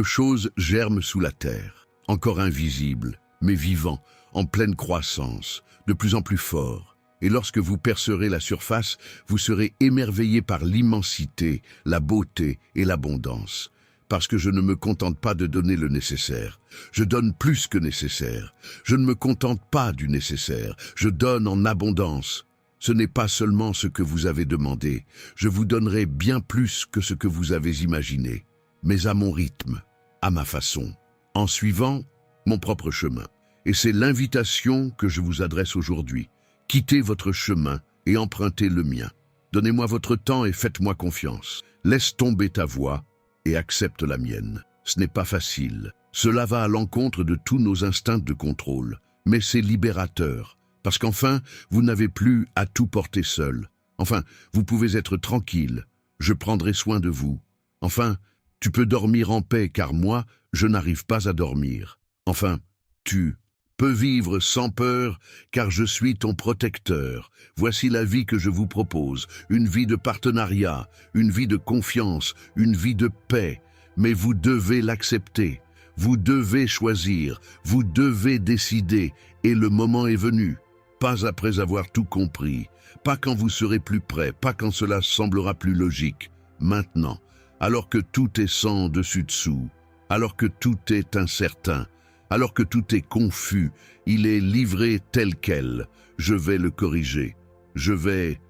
Speaker 1: choses germent sous la terre, encore invisibles, mais vivants, en pleine croissance, de plus en plus forts. Et lorsque vous percerez la surface, vous serez émerveillé par l'immensité, la beauté et l'abondance. Parce que je ne me contente pas de donner le nécessaire. Je donne plus que nécessaire. Je ne me contente pas du nécessaire. Je donne en abondance. Ce n'est pas seulement ce que vous avez demandé. Je vous donnerai bien plus que ce que vous avez imaginé. Mais à mon rythme, à ma façon, en suivant mon propre chemin. Et c'est l'invitation que je vous adresse aujourd'hui. Quittez votre chemin et empruntez le mien. Donnez-moi votre temps et faites-moi confiance. Laisse tomber ta voix et accepte la mienne. Ce n'est pas facile. Cela va à l'encontre de tous nos instincts de contrôle. Mais c'est libérateur. Parce qu'enfin, vous n'avez plus à tout porter seul. Enfin, vous pouvez être tranquille. Je prendrai soin de vous. Enfin, tu peux dormir en paix car moi, je n'arrive pas à dormir. Enfin, tu peux vivre sans peur car je suis ton protecteur. Voici la vie que je vous propose, une vie de partenariat, une vie de confiance, une vie de paix. Mais vous devez l'accepter, vous devez choisir, vous devez décider et le moment est venu. Pas après avoir tout compris, pas quand vous serez plus prêt, pas quand cela semblera plus logique. Maintenant, alors que tout est sans dessus-dessous, alors que tout est incertain, alors que tout est confus, il est livré tel quel. Je vais le corriger. Je vais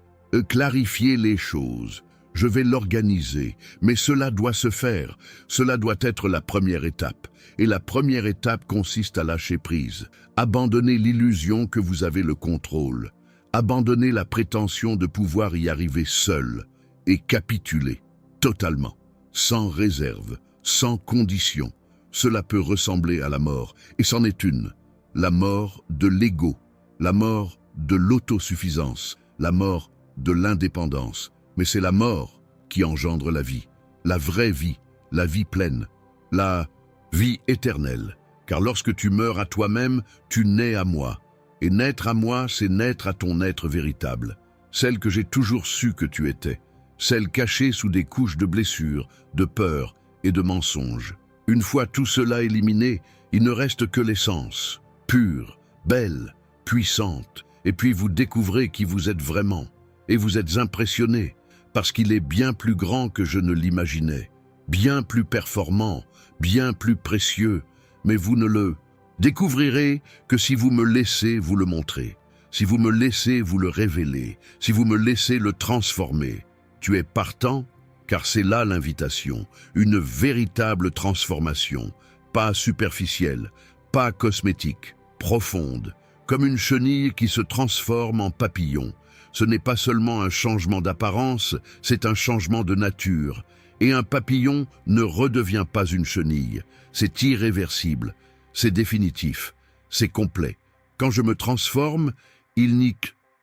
Speaker 1: clarifier les choses. Je vais l'organiser. Mais cela doit se faire. Cela doit être la première étape. Et la première étape consiste à lâcher prise. Abandonner l'illusion que vous avez le contrôle. Abandonner la prétention de pouvoir y arriver seul. Et capituler. Totalement. Sans réserve. Sans condition. Cela peut ressembler à la mort, et c'en est une. La mort de l'ego, la mort de l'autosuffisance, la mort de l'indépendance. Mais c'est la mort qui engendre la vie, la vraie vie, la vie pleine, la vie éternelle. Car lorsque tu meurs à toi-même, tu nais à moi. Et naître à moi, c'est naître à ton être véritable, celle que j'ai toujours su que tu étais, celle cachée sous des couches de blessures, de peur et de mensonges. Une fois tout cela éliminé, il ne reste que l'essence, pure, belle, puissante. Et puis vous découvrez qui vous êtes vraiment. Et vous êtes impressionné, parce qu'il est bien plus grand que je ne l'imaginais, bien plus performant, bien plus précieux. Mais vous ne le découvrirez que si vous me laissez vous le montrer, si vous me laissez vous le révéler, si vous me laissez le transformer. Tu es partant ? Car c'est là l'invitation, une véritable transformation, pas superficielle, pas cosmétique, profonde, comme une chenille qui se transforme en papillon. Ce n'est pas seulement un changement d'apparence, c'est un changement de nature. Et un papillon ne redevient pas une chenille, c'est irréversible, c'est définitif, c'est complet. Quand je me transforme, il n'y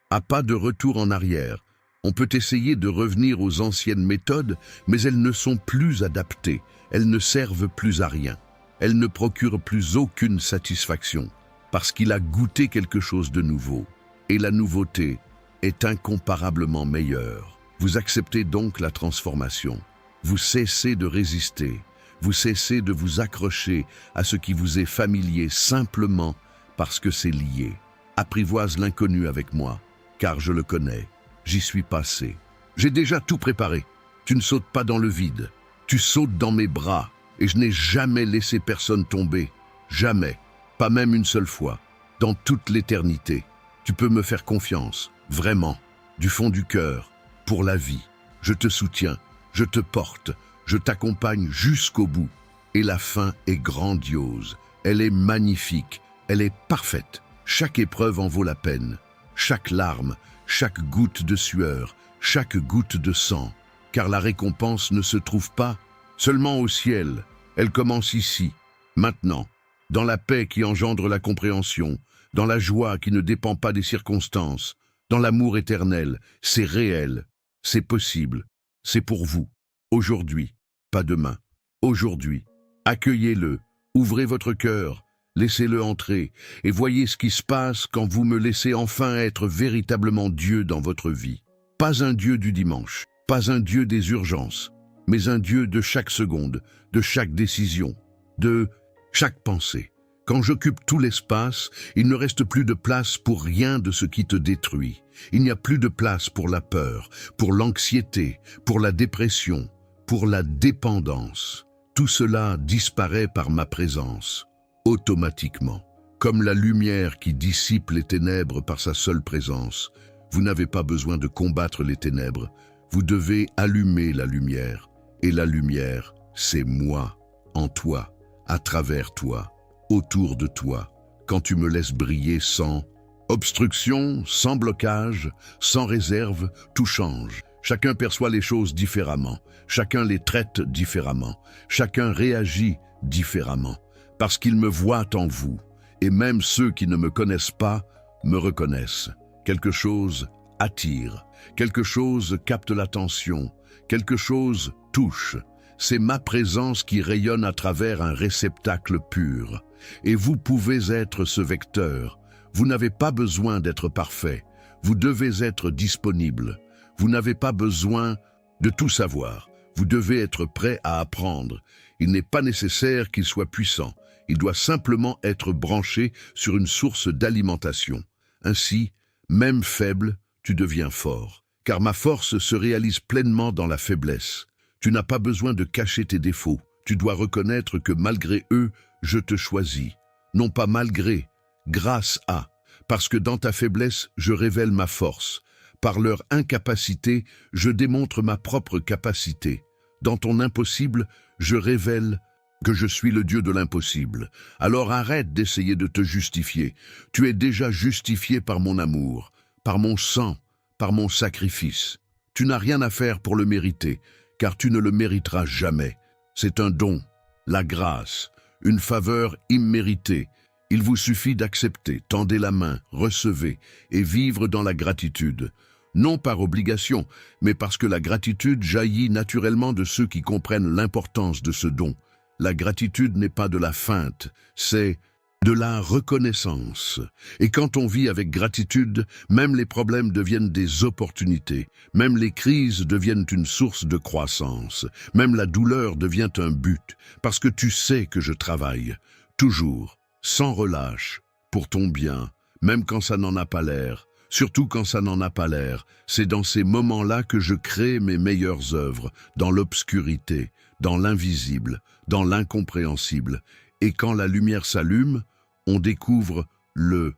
Speaker 1: a pas de retour en arrière. On peut essayer de revenir aux anciennes méthodes, mais elles ne sont plus adaptées, elles ne servent plus à rien. Elles ne procurent plus aucune satisfaction, parce qu'il a goûté quelque chose de nouveau. Et la nouveauté est incomparablement meilleure. Vous acceptez donc la transformation. Vous cessez de résister. Vous cessez de vous accrocher à ce qui vous est familier simplement parce que c'est lié. Apprivoise l'inconnu avec moi, car je le connais. J'y suis passé. J'ai déjà tout préparé. Tu ne sautes pas dans le vide. Tu sautes dans mes bras. Et je n'ai jamais laissé personne tomber. Jamais. Pas même une seule fois. Dans toute l'éternité. Tu peux me faire confiance. Vraiment. Du fond du cœur. Pour la vie. Je te soutiens. Je te porte. Je t'accompagne jusqu'au bout. Et la fin est grandiose. Elle est magnifique. Elle est parfaite. Chaque épreuve en vaut la peine. Chaque larme, chaque goutte de sueur, chaque goutte de sang. Car la récompense ne se trouve pas seulement au ciel. Elle commence ici, maintenant, dans la paix qui engendre la compréhension, dans la joie qui ne dépend pas des circonstances, dans l'amour éternel. C'est réel, c'est possible, c'est pour vous. Aujourd'hui, pas demain. Aujourd'hui, accueillez-le, ouvrez votre cœur, laissez-le entrer et voyez ce qui se passe quand vous me laissez enfin être véritablement Dieu dans votre vie. Pas un Dieu du dimanche, pas un Dieu des urgences, mais un Dieu de chaque seconde, de chaque décision, de chaque pensée. Quand j'occupe tout l'espace, il ne reste plus de place pour rien de ce qui te détruit. Il n'y a plus de place pour la peur, pour l'anxiété, pour la dépression, pour la dépendance. Tout cela disparaît par ma présence, automatiquement. Comme la lumière qui dissipe les ténèbres par sa seule présence. Vous n'avez pas besoin de combattre les ténèbres. Vous devez allumer la lumière. Et la lumière, c'est moi, en toi, à travers toi, autour de toi, quand tu me laisses briller sans obstruction, sans blocage, sans réserve, tout change. Chacun perçoit les choses différemment, chacun les traite différemment, chacun réagit différemment, parce qu'il me voit en vous, et même ceux qui ne me connaissent pas me reconnaissent. Quelque chose attire, quelque chose capte l'attention, quelque chose touche. C'est ma présence qui rayonne à travers un réceptacle pur. Et vous pouvez être ce vecteur. Vous n'avez pas besoin d'être parfait. Vous devez être disponible. Vous n'avez pas besoin de tout savoir. Vous devez être prêt à apprendre. Il n'est pas nécessaire qu'il soit puissant. Il doit simplement être branché sur une source d'alimentation. Ainsi, même faible, tu deviens fort. Car ma force se réalise pleinement dans la faiblesse. Tu n'as pas besoin de cacher tes défauts. Tu dois reconnaître que malgré eux, je te choisis. Non pas malgré, grâce à. Parce que dans ta faiblesse, je révèle ma force. Par leur incapacité, je démontre ma propre capacité. Dans ton impossible, je révèle que je suis le Dieu de l'impossible. Alors arrête d'essayer de te justifier. Tu es déjà justifié par mon amour, par mon sang, par mon sacrifice. Tu n'as rien à faire pour le mériter, car tu ne le mériteras jamais. C'est un don, la grâce, une faveur imméritée. Il vous suffit d'accepter, tendez la main, recevez et vivre dans la gratitude. Non par obligation, mais parce que la gratitude jaillit naturellement de ceux qui comprennent l'importance de ce don. La gratitude n'est pas de la feinte, c'est de la reconnaissance. Et quand on vit avec gratitude, même les problèmes deviennent des opportunités, même les crises deviennent une source de croissance, même la douleur devient un but, parce que tu sais que je travaille, toujours, sans relâche, pour ton bien, même quand ça n'en a pas l'air. Surtout quand ça n'en a pas l'air, c'est dans ces moments-là que je crée mes meilleures œuvres, dans l'obscurité, dans l'invisible, dans l'incompréhensible. Et quand la lumière s'allume, on découvre le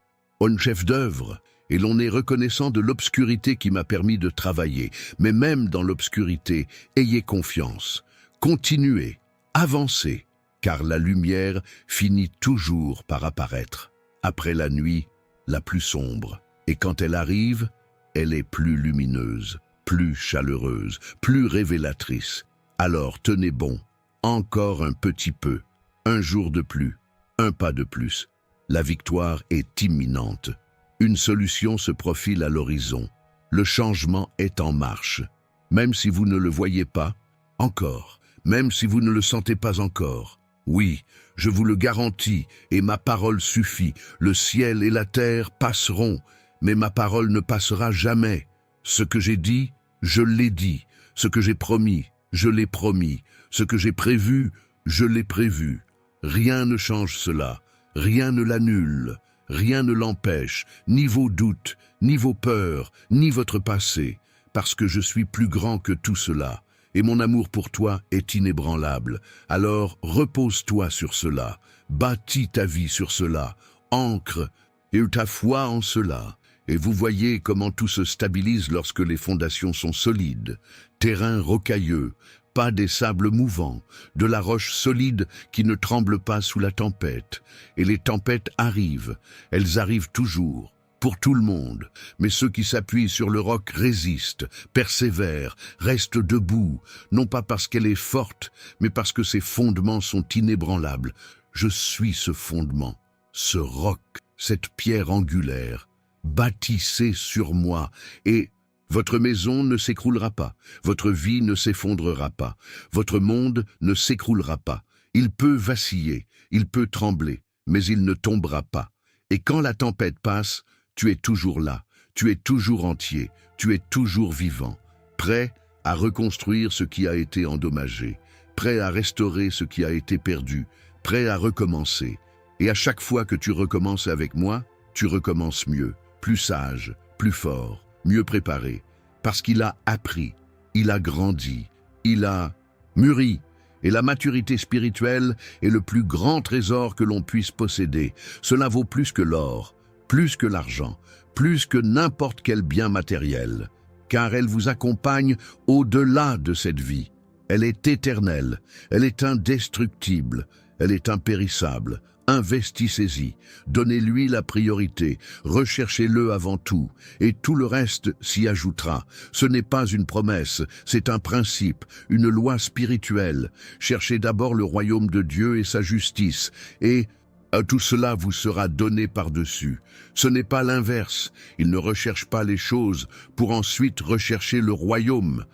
Speaker 1: chef-d'œuvre, et l'on est reconnaissant de l'obscurité qui m'a permis de travailler. Mais même dans l'obscurité, ayez confiance, continuez, avancez, car la lumière finit toujours par apparaître, après la nuit la plus sombre. Et quand elle arrive, elle est plus lumineuse, plus chaleureuse, plus révélatrice. Alors tenez bon, encore un petit peu, un jour de plus, un pas de plus. La victoire est imminente. Une solution se profile à l'horizon. Le changement est en marche. Même si vous ne le voyez pas, encore, même si vous ne le sentez pas encore. Oui, je vous le garantis, et ma parole suffit. Le ciel et la terre passeront, mais ma parole ne passera jamais. Ce que j'ai dit, je l'ai dit. Ce que j'ai promis, je l'ai promis. Ce que j'ai prévu, je l'ai prévu. Rien ne change cela. Rien ne l'annule. Rien ne l'empêche. Ni vos doutes, ni vos peurs, ni votre passé. Parce que je suis plus grand que tout cela. Et mon amour pour toi est inébranlable. Alors repose-toi sur cela. Bâtis ta vie sur cela. Ancre et ta foi en cela. Et vous voyez comment tout se stabilise lorsque les fondations sont solides. Terrain rocailleux, pas des sables mouvants, de la roche solide qui ne tremble pas sous la tempête. Et les tempêtes arrivent, elles arrivent toujours, pour tout le monde. Mais ceux qui s'appuient sur le roc résistent, persévèrent, restent debout, non pas parce qu'elle est forte, mais parce que ses fondements sont inébranlables. Je suis ce fondement, ce roc, cette pierre angulaire. Bâtissez sur moi, et votre maison ne s'écroulera pas, votre vie ne s'effondrera pas, votre monde ne s'écroulera pas. Il peut vaciller, il peut trembler, mais il ne tombera pas. Et quand la tempête passe, tu es toujours là, tu es toujours entier, tu es toujours vivant, prêt à reconstruire ce qui a été endommagé, prêt à restaurer ce qui a été perdu, prêt à recommencer. Et à chaque fois que tu recommences avec moi, tu recommences mieux, plus sage, plus fort, mieux préparé, parce qu'il a appris, il a grandi, il a mûri. Et la maturité spirituelle est le plus grand trésor que l'on puisse posséder. Cela vaut plus que l'or, plus que l'argent, plus que n'importe quel bien matériel, car elle vous accompagne au-delà de cette vie. Elle est éternelle, elle est indestructible, elle est impérissable. Investissez-y, donnez-lui la priorité, recherchez-le avant tout, et tout le reste s'y ajoutera. Ce n'est pas une promesse, c'est un principe, une loi spirituelle. Cherchez d'abord le royaume de Dieu et sa justice, et tout cela vous sera donné par-dessus. Ce n'est pas l'inverse, il ne recherche pas les choses pour ensuite rechercher le royaume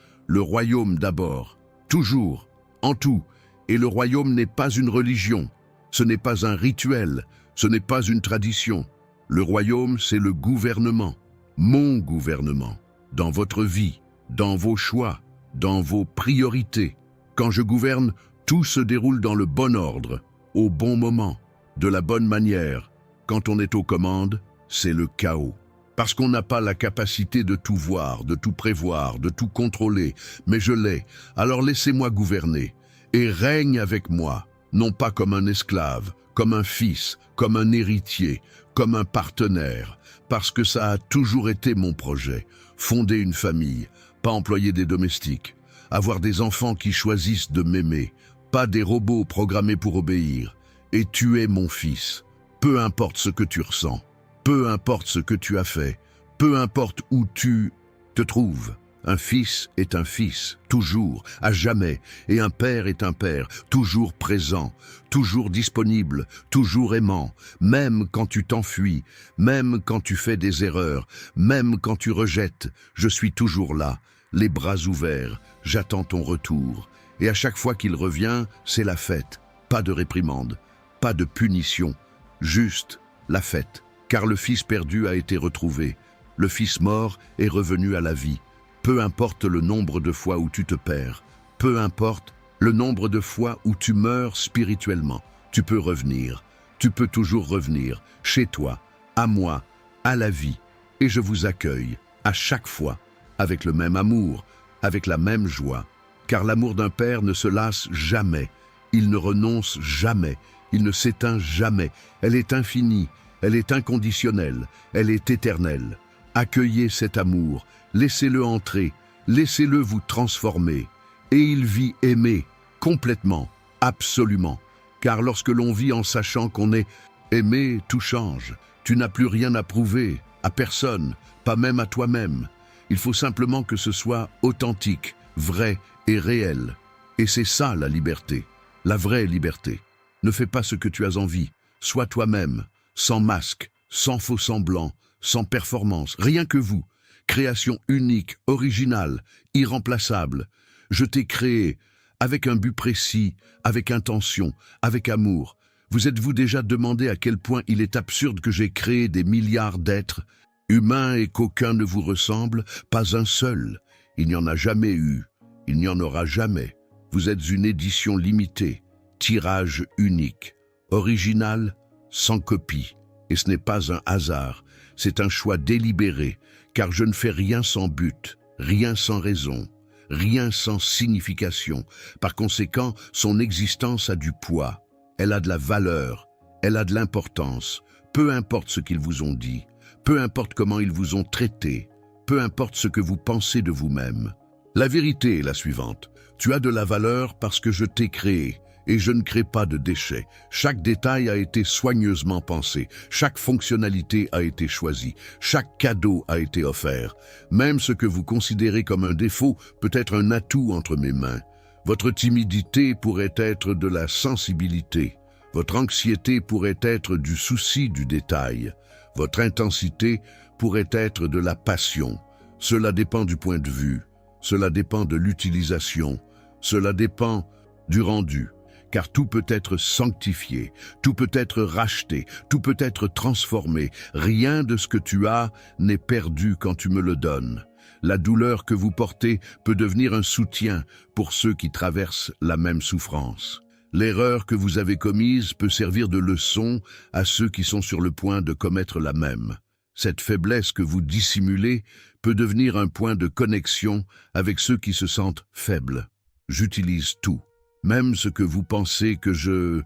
Speaker 1: d'abord, toujours, en tout, et le royaume n'est pas une religion. Ce n'est pas un rituel, ce n'est pas une tradition. Le royaume, c'est le gouvernement, mon gouvernement, dans votre vie, dans vos choix, dans vos priorités. Quand je gouverne, tout se déroule dans le bon ordre, au bon moment, de la bonne manière. Quand on est aux commandes, c'est le chaos. Parce qu'on n'a pas la capacité de tout voir, de tout prévoir, de tout contrôler, mais je l'ai, alors laissez-moi gouverner, et règne avec moi. Non pas comme un esclave, comme un fils, comme un héritier, comme un partenaire, parce que ça a toujours été mon projet. Fonder une famille, pas employer des domestiques. Avoir des enfants qui choisissent de m'aimer, pas des robots programmés pour obéir. Et tu es mon fils. Peu importe ce que tu ressens, peu importe ce que tu as fait, peu importe où tu te trouves. Un fils est un fils, toujours, à jamais, et un père est un père, toujours présent, toujours disponible, toujours aimant, même quand tu t'enfuis, même quand tu fais des erreurs, même quand tu rejettes, je suis toujours là, les bras ouverts, j'attends ton retour. Et à chaque fois qu'il revient, c'est la fête, pas de réprimande, pas de punition, juste la fête, car le fils perdu a été retrouvé, le fils mort est revenu à la vie. Peu importe le nombre de fois où tu te perds, peu importe le nombre de fois où tu meurs spirituellement, tu peux revenir, tu peux toujours revenir, chez toi, à moi, à la vie, et je vous accueille, à chaque fois, avec le même amour, avec la même joie, car l'amour d'un père ne se lasse jamais, il ne renonce jamais, il ne s'éteint jamais, elle est infinie, elle est inconditionnelle, elle est éternelle. Accueillez cet amour, laissez-le entrer, laissez-le vous transformer. Et il vit aimé, complètement, absolument. Car lorsque l'on vit en sachant qu'on est aimé, tout change. Tu n'as plus rien à prouver, à personne, pas même à toi-même. Il faut simplement que ce soit authentique, vrai et réel. Et c'est ça la liberté, la vraie liberté. Ne fais pas ce que tu as envie, sois toi-même, sans masque, sans faux semblant, sans performance, rien que vous. Création unique, originale, irremplaçable. Je t'ai créé avec un but précis, avec intention, avec amour. Vous êtes-vous déjà demandé à quel point il est absurde que j'ai créé des milliards d'êtres humains et qu'aucun ne vous ressemble? Pas un seul. Il n'y en a jamais eu. Il n'y en aura jamais. Vous êtes une édition limitée, tirage unique, original, sans copie. Et ce n'est pas un hasard, c'est un choix délibéré, car je ne fais rien sans but, rien sans raison, rien sans signification. Par conséquent, son existence a du poids, elle a de la valeur, elle a de l'importance. Peu importe ce qu'ils vous ont dit, peu importe comment ils vous ont traité, peu importe ce que vous pensez de vous-même. La vérité est la suivante. Tu as de la valeur parce que je t'ai créé. Et je ne crée pas de déchets. Chaque détail a été soigneusement pensé, chaque fonctionnalité a été choisie, chaque cadeau a été offert. Même ce que vous considérez comme un défaut peut être un atout entre mes mains. Votre timidité pourrait être de la sensibilité. Votre anxiété pourrait être du souci du détail. Votre intensité pourrait être de la passion. Cela dépend du point de vue. Cela dépend de l'utilisation. Cela dépend du rendu. Car tout peut être sanctifié, tout peut être racheté, tout peut être transformé. Rien de ce que tu as n'est perdu quand tu me le donnes. La douleur que vous portez peut devenir un soutien pour ceux qui traversent la même souffrance. L'erreur que vous avez commise peut servir de leçon à ceux qui sont sur le point de commettre la même. Cette faiblesse que vous dissimulez peut devenir un point de connexion avec ceux qui se sentent faibles. J'utilise tout, même ce que vous pensez que je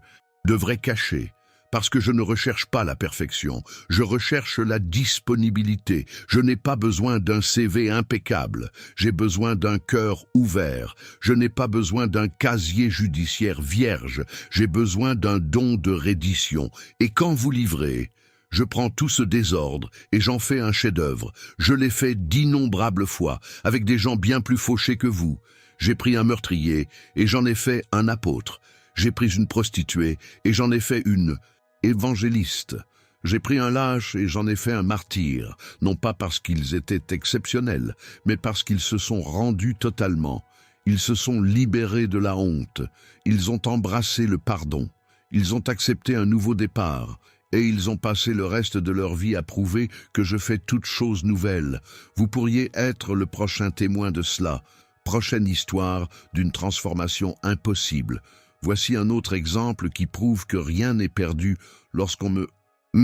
Speaker 1: devrais cacher, parce que je ne recherche pas la perfection, je recherche la disponibilité. Je n'ai pas besoin d'un CV impeccable, j'ai besoin d'un cœur ouvert. Je n'ai pas besoin d'un casier judiciaire vierge, j'ai besoin d'un don de reddition. Et quand vous livrez, je prends tout ce désordre et j'en fais un chef-d'œuvre. Je l'ai fait d'innombrables fois, avec des gens bien plus fauchés que vous. J'ai pris un meurtrier et j'en ai fait un apôtre. J'ai pris une prostituée et j'en ai fait une évangéliste. J'ai pris un lâche et j'en ai fait un martyr, non pas parce qu'ils étaient exceptionnels, mais parce qu'ils se sont rendus totalement. Ils se sont libérés de la honte. Ils ont embrassé le pardon. Ils ont accepté un nouveau départ. Et ils ont passé le reste de leur vie à prouver que je fais toutes choses nouvelles. Vous pourriez être le prochain témoin de cela. Prochaine histoire d'une transformation impossible. Voici un autre exemple qui prouve que rien n'est perdu lorsqu'on me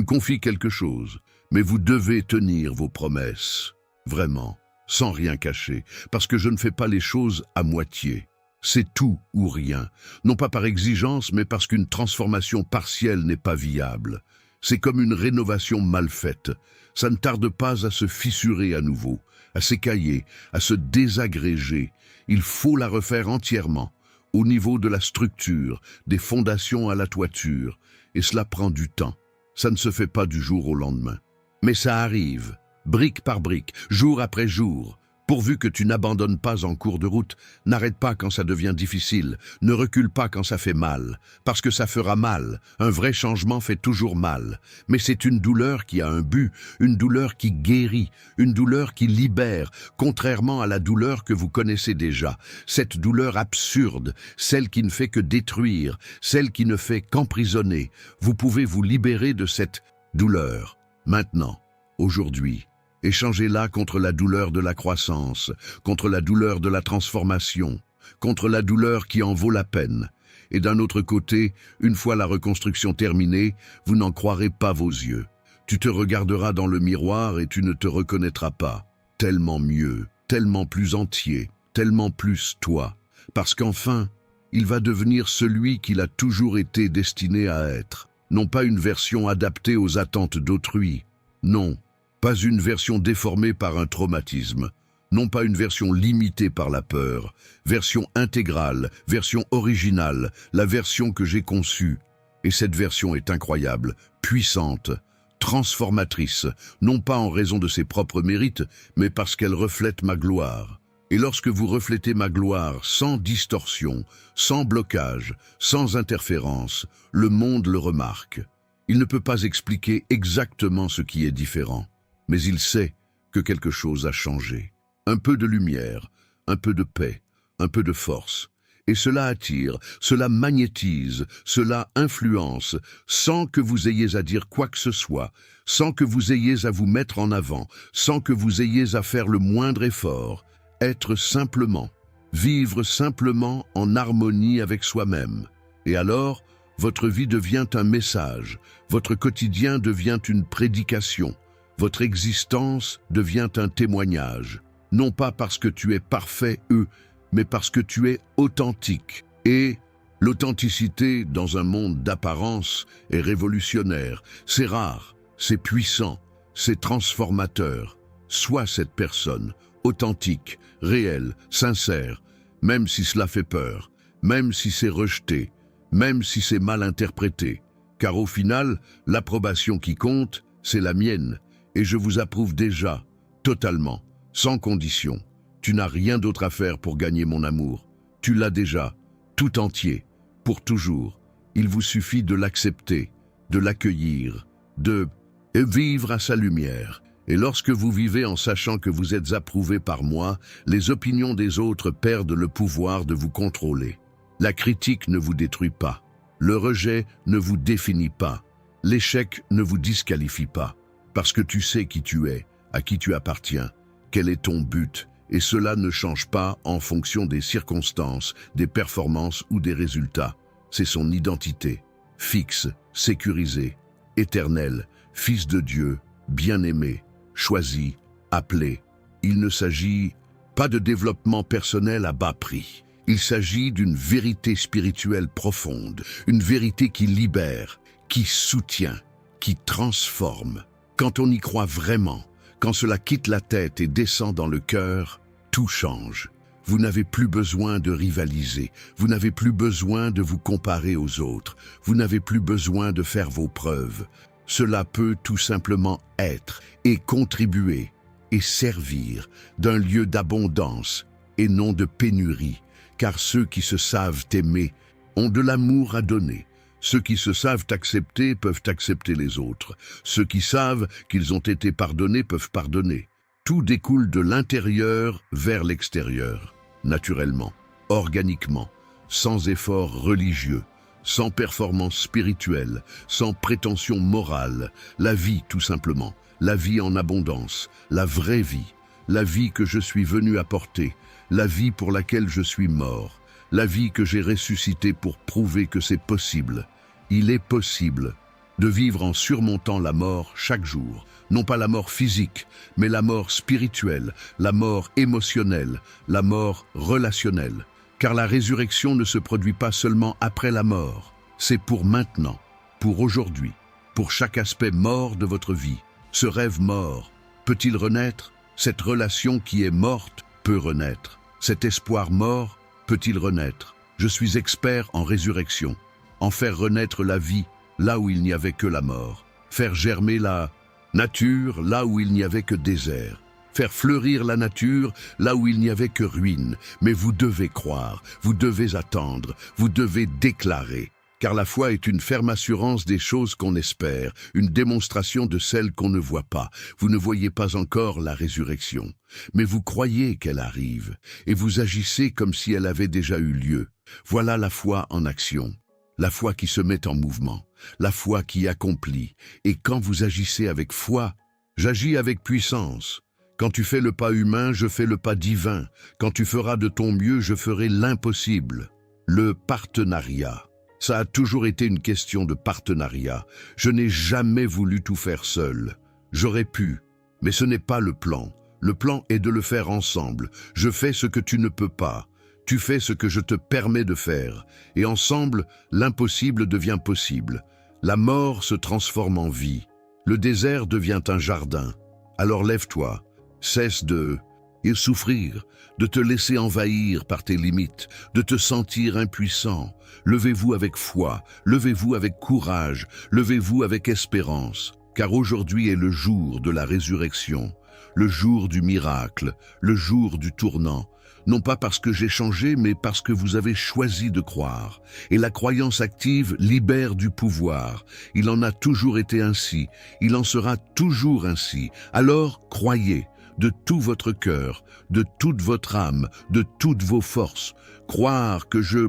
Speaker 1: confie quelque chose. Mais vous devez tenir vos promesses. Vraiment, sans rien cacher, parce que je ne fais pas les choses à moitié. C'est tout ou rien, non pas par exigence, mais parce qu'une transformation partielle n'est pas viable. C'est comme une rénovation mal faite. Ça ne tarde pas à se fissurer à nouveau, à s'écailler, à se désagréger. Il faut la refaire entièrement, au niveau de la structure, des fondations à la toiture, et cela prend du temps. Ça ne se fait pas du jour au lendemain. Mais ça arrive, brique par brique, jour après jour. Pourvu que tu n'abandonnes pas en cours de route, n'arrête pas quand ça devient difficile, ne recule pas quand ça fait mal, parce que ça fera mal. Un vrai changement fait toujours mal. Mais c'est une douleur qui a un but, une douleur qui guérit, une douleur qui libère, contrairement à la douleur que vous connaissez déjà. Cette douleur absurde, celle qui ne fait que détruire, celle qui ne fait qu'emprisonner. Vous pouvez vous libérer de cette douleur, maintenant, aujourd'hui. Échangez-la contre la douleur de la croissance, contre la douleur de la transformation, contre la douleur qui en vaut la peine. Et d'un autre côté, une fois la reconstruction terminée, vous n'en croirez pas vos yeux. Tu te regarderas dans le miroir et tu ne te reconnaîtras pas. Tellement mieux, tellement plus entier, tellement plus toi. Parce qu'enfin, il va devenir celui qu'il a toujours été destiné à être. Non pas une version adaptée aux attentes d'autrui. Non. Pas une version déformée par un traumatisme, non pas une version limitée par la peur, version intégrale, version originale, la version que j'ai conçue. Et cette version est incroyable, puissante, transformatrice, non pas en raison de ses propres mérites, mais parce qu'elle reflète ma gloire. Et lorsque vous reflétez ma gloire sans distorsion, sans blocage, sans interférence, le monde le remarque. Il ne peut pas expliquer exactement ce qui est différent. Mais il sait que quelque chose a changé. Un peu de lumière, un peu de paix, un peu de force. Et cela attire, cela magnétise, cela influence, sans que vous ayez à dire quoi que ce soit, sans que vous ayez à vous mettre en avant, sans que vous ayez à faire le moindre effort. Être simplement, vivre simplement en harmonie avec soi-même. Et alors, votre vie devient un message, votre quotidien devient une prédication. Votre existence devient un témoignage, non pas parce que tu es parfait, mais parce que tu es authentique. Et l'authenticité dans un monde d'apparence est révolutionnaire. C'est rare, c'est puissant, c'est transformateur. Sois cette personne, authentique, réelle, sincère, même si cela fait peur, même si c'est rejeté, même si c'est mal interprété. Car au final, l'approbation qui compte, c'est la mienne. Et je vous approuve déjà, totalement, sans condition. Tu n'as rien d'autre à faire pour gagner mon amour. Tu l'as déjà, tout entier, pour toujours. Il vous suffit de l'accepter, de l'accueillir, de vivre à sa lumière. Et lorsque vous vivez en sachant que vous êtes approuvé par moi, les opinions des autres perdent le pouvoir de vous contrôler. La critique ne vous détruit pas. Le rejet ne vous définit pas. L'échec ne vous disqualifie pas. Parce que tu sais qui tu es, à qui tu appartiens, quel est ton but, et cela ne change pas en fonction des circonstances, des performances ou des résultats. c'est son identité, fixe, sécurisée, éternelle, fils de Dieu, bien-aimé, choisi, appelé. Il ne s'agit pas de développement personnel à bas prix. Il s'agit d'une vérité spirituelle profonde, une vérité qui libère, qui soutient, qui transforme. Quand on y croit vraiment, quand cela quitte la tête et descend dans le cœur, tout change. Vous n'avez plus besoin de rivaliser, vous n'avez plus besoin de vous comparer aux autres, vous n'avez plus besoin de faire vos preuves. Cela peut tout simplement être et contribuer et servir d'un lieu d'abondance et non de pénurie, car ceux qui se savent aimer ont de l'amour à donner. Ceux qui se savent accepter peuvent accepter les autres. Ceux qui savent qu'ils ont été pardonnés peuvent pardonner. Tout découle de l'intérieur vers l'extérieur, naturellement, organiquement, sans effort religieux, sans performance spirituelle, sans prétention morale. La vie, tout simplement, la vie en abondance, la vraie vie, la vie que je suis venu apporter, la vie pour laquelle je suis mort, la vie que j'ai ressuscitée pour prouver que c'est possible. Il est possible de vivre en surmontant la mort chaque jour. Non pas la mort physique, mais la mort spirituelle, la mort émotionnelle, la mort relationnelle. Car la résurrection ne se produit pas seulement après la mort, c'est pour maintenant, pour aujourd'hui, pour chaque aspect mort de votre vie. Ce rêve mort, peut-il renaître? Cette relation qui est morte peut renaître. Cet espoir mort peut-il renaître? Je suis expert en résurrection, en faire renaître la vie là où il n'y avait que la mort, faire germer la nature là où il n'y avait que désert, faire fleurir la nature là où il n'y avait que ruine. Mais vous devez croire, vous devez attendre, vous devez déclarer. Car la foi est une ferme assurance des choses qu'on espère, une démonstration de celles qu'on ne voit pas. Vous ne voyez pas encore la résurrection, mais vous croyez qu'elle arrive, et vous agissez comme si elle avait déjà eu lieu. Voilà la foi en action, la foi qui se met en mouvement, la foi qui accomplit. Et quand vous agissez avec foi, j'agis avec puissance. Quand tu fais le pas humain, je fais le pas divin. Quand tu feras de ton mieux, je ferai l'impossible. Le partenariat. Ça a toujours été une question de partenariat. Je n'ai jamais voulu tout faire seul. J'aurais pu, mais ce n'est pas le plan. Le plan est de le faire ensemble. Je fais ce que tu ne peux pas. Tu fais ce que je te permets de faire. Et ensemble, l'impossible devient possible. La mort se transforme en vie. Le désert devient un jardin. Alors lève-toi, cesse de souffrir, de te laisser envahir par tes limites, de te sentir impuissant. Levez-vous avec foi, levez-vous avec courage, levez-vous avec espérance. Car aujourd'hui est le jour de la résurrection, le jour du miracle, le jour du tournant. Non pas parce que j'ai changé, mais parce que vous avez choisi de croire. Et la croyance active libère du pouvoir. Il en a toujours été ainsi. Il en sera toujours ainsi. Alors, croyez de tout votre cœur, de toute votre âme, de toutes vos forces. Croire que je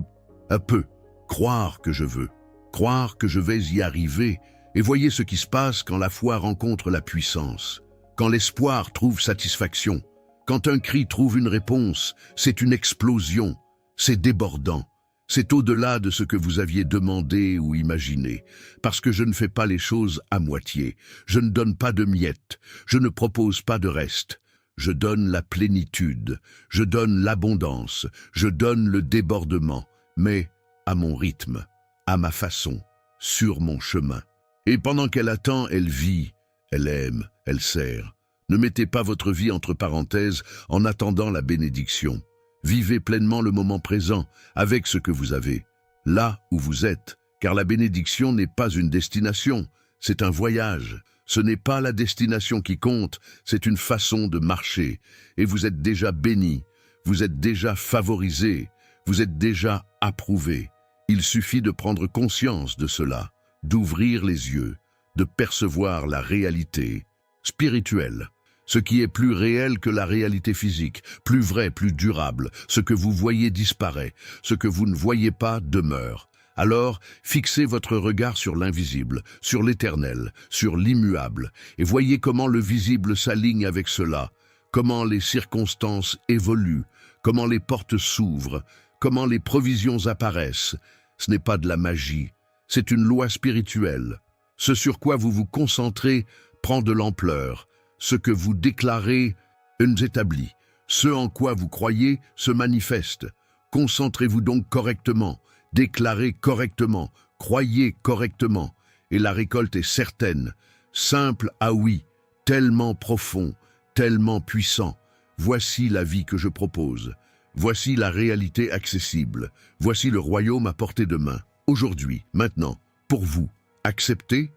Speaker 1: peux, croire que je veux, croire que je vais y arriver. Et voyez ce qui se passe quand la foi rencontre la puissance. Quand l'espoir trouve satisfaction. Quand un cri trouve une réponse, c'est une explosion, c'est débordant, c'est au-delà de ce que vous aviez demandé ou imaginé, parce que je ne fais pas les choses à moitié, je ne donne pas de miettes, je ne propose pas de reste, je donne la plénitude, je donne l'abondance, je donne le débordement, mais à mon rythme, à ma façon, sur mon chemin. Et pendant qu'elle attend, elle vit, elle aime, elle sert. Ne mettez pas votre vie entre parenthèses en attendant la bénédiction. Vivez pleinement le moment présent avec ce que vous avez, là où vous êtes, car la bénédiction n'est pas une destination, c'est un voyage. Ce n'est pas la destination qui compte, c'est une façon de marcher. Et vous êtes déjà béni, vous êtes déjà favorisé, vous êtes déjà approuvé. Il suffit de prendre conscience de cela, d'ouvrir les yeux, de percevoir la réalité spirituelle. Ce qui est plus réel que la réalité physique, plus vrai, plus durable. Ce que vous voyez disparaît, ce que vous ne voyez pas demeure. Alors, fixez votre regard sur l'invisible, sur l'éternel, sur l'immuable, et voyez comment le visible s'aligne avec cela, comment les circonstances évoluent, comment les portes s'ouvrent, comment les provisions apparaissent. Ce n'est pas de la magie, c'est une loi spirituelle. Ce sur quoi vous vous concentrez prend de l'ampleur. Ce que vous déclarez est établi. Ce en quoi vous croyez se manifeste. Concentrez-vous donc correctement, déclarez correctement, croyez correctement, et la récolte est certaine. Simple, ah oui, tellement profond, tellement puissant. Voici la vie que je propose. Voici la réalité accessible. Voici le royaume à portée de main. Aujourd'hui, maintenant, pour vous. Acceptez,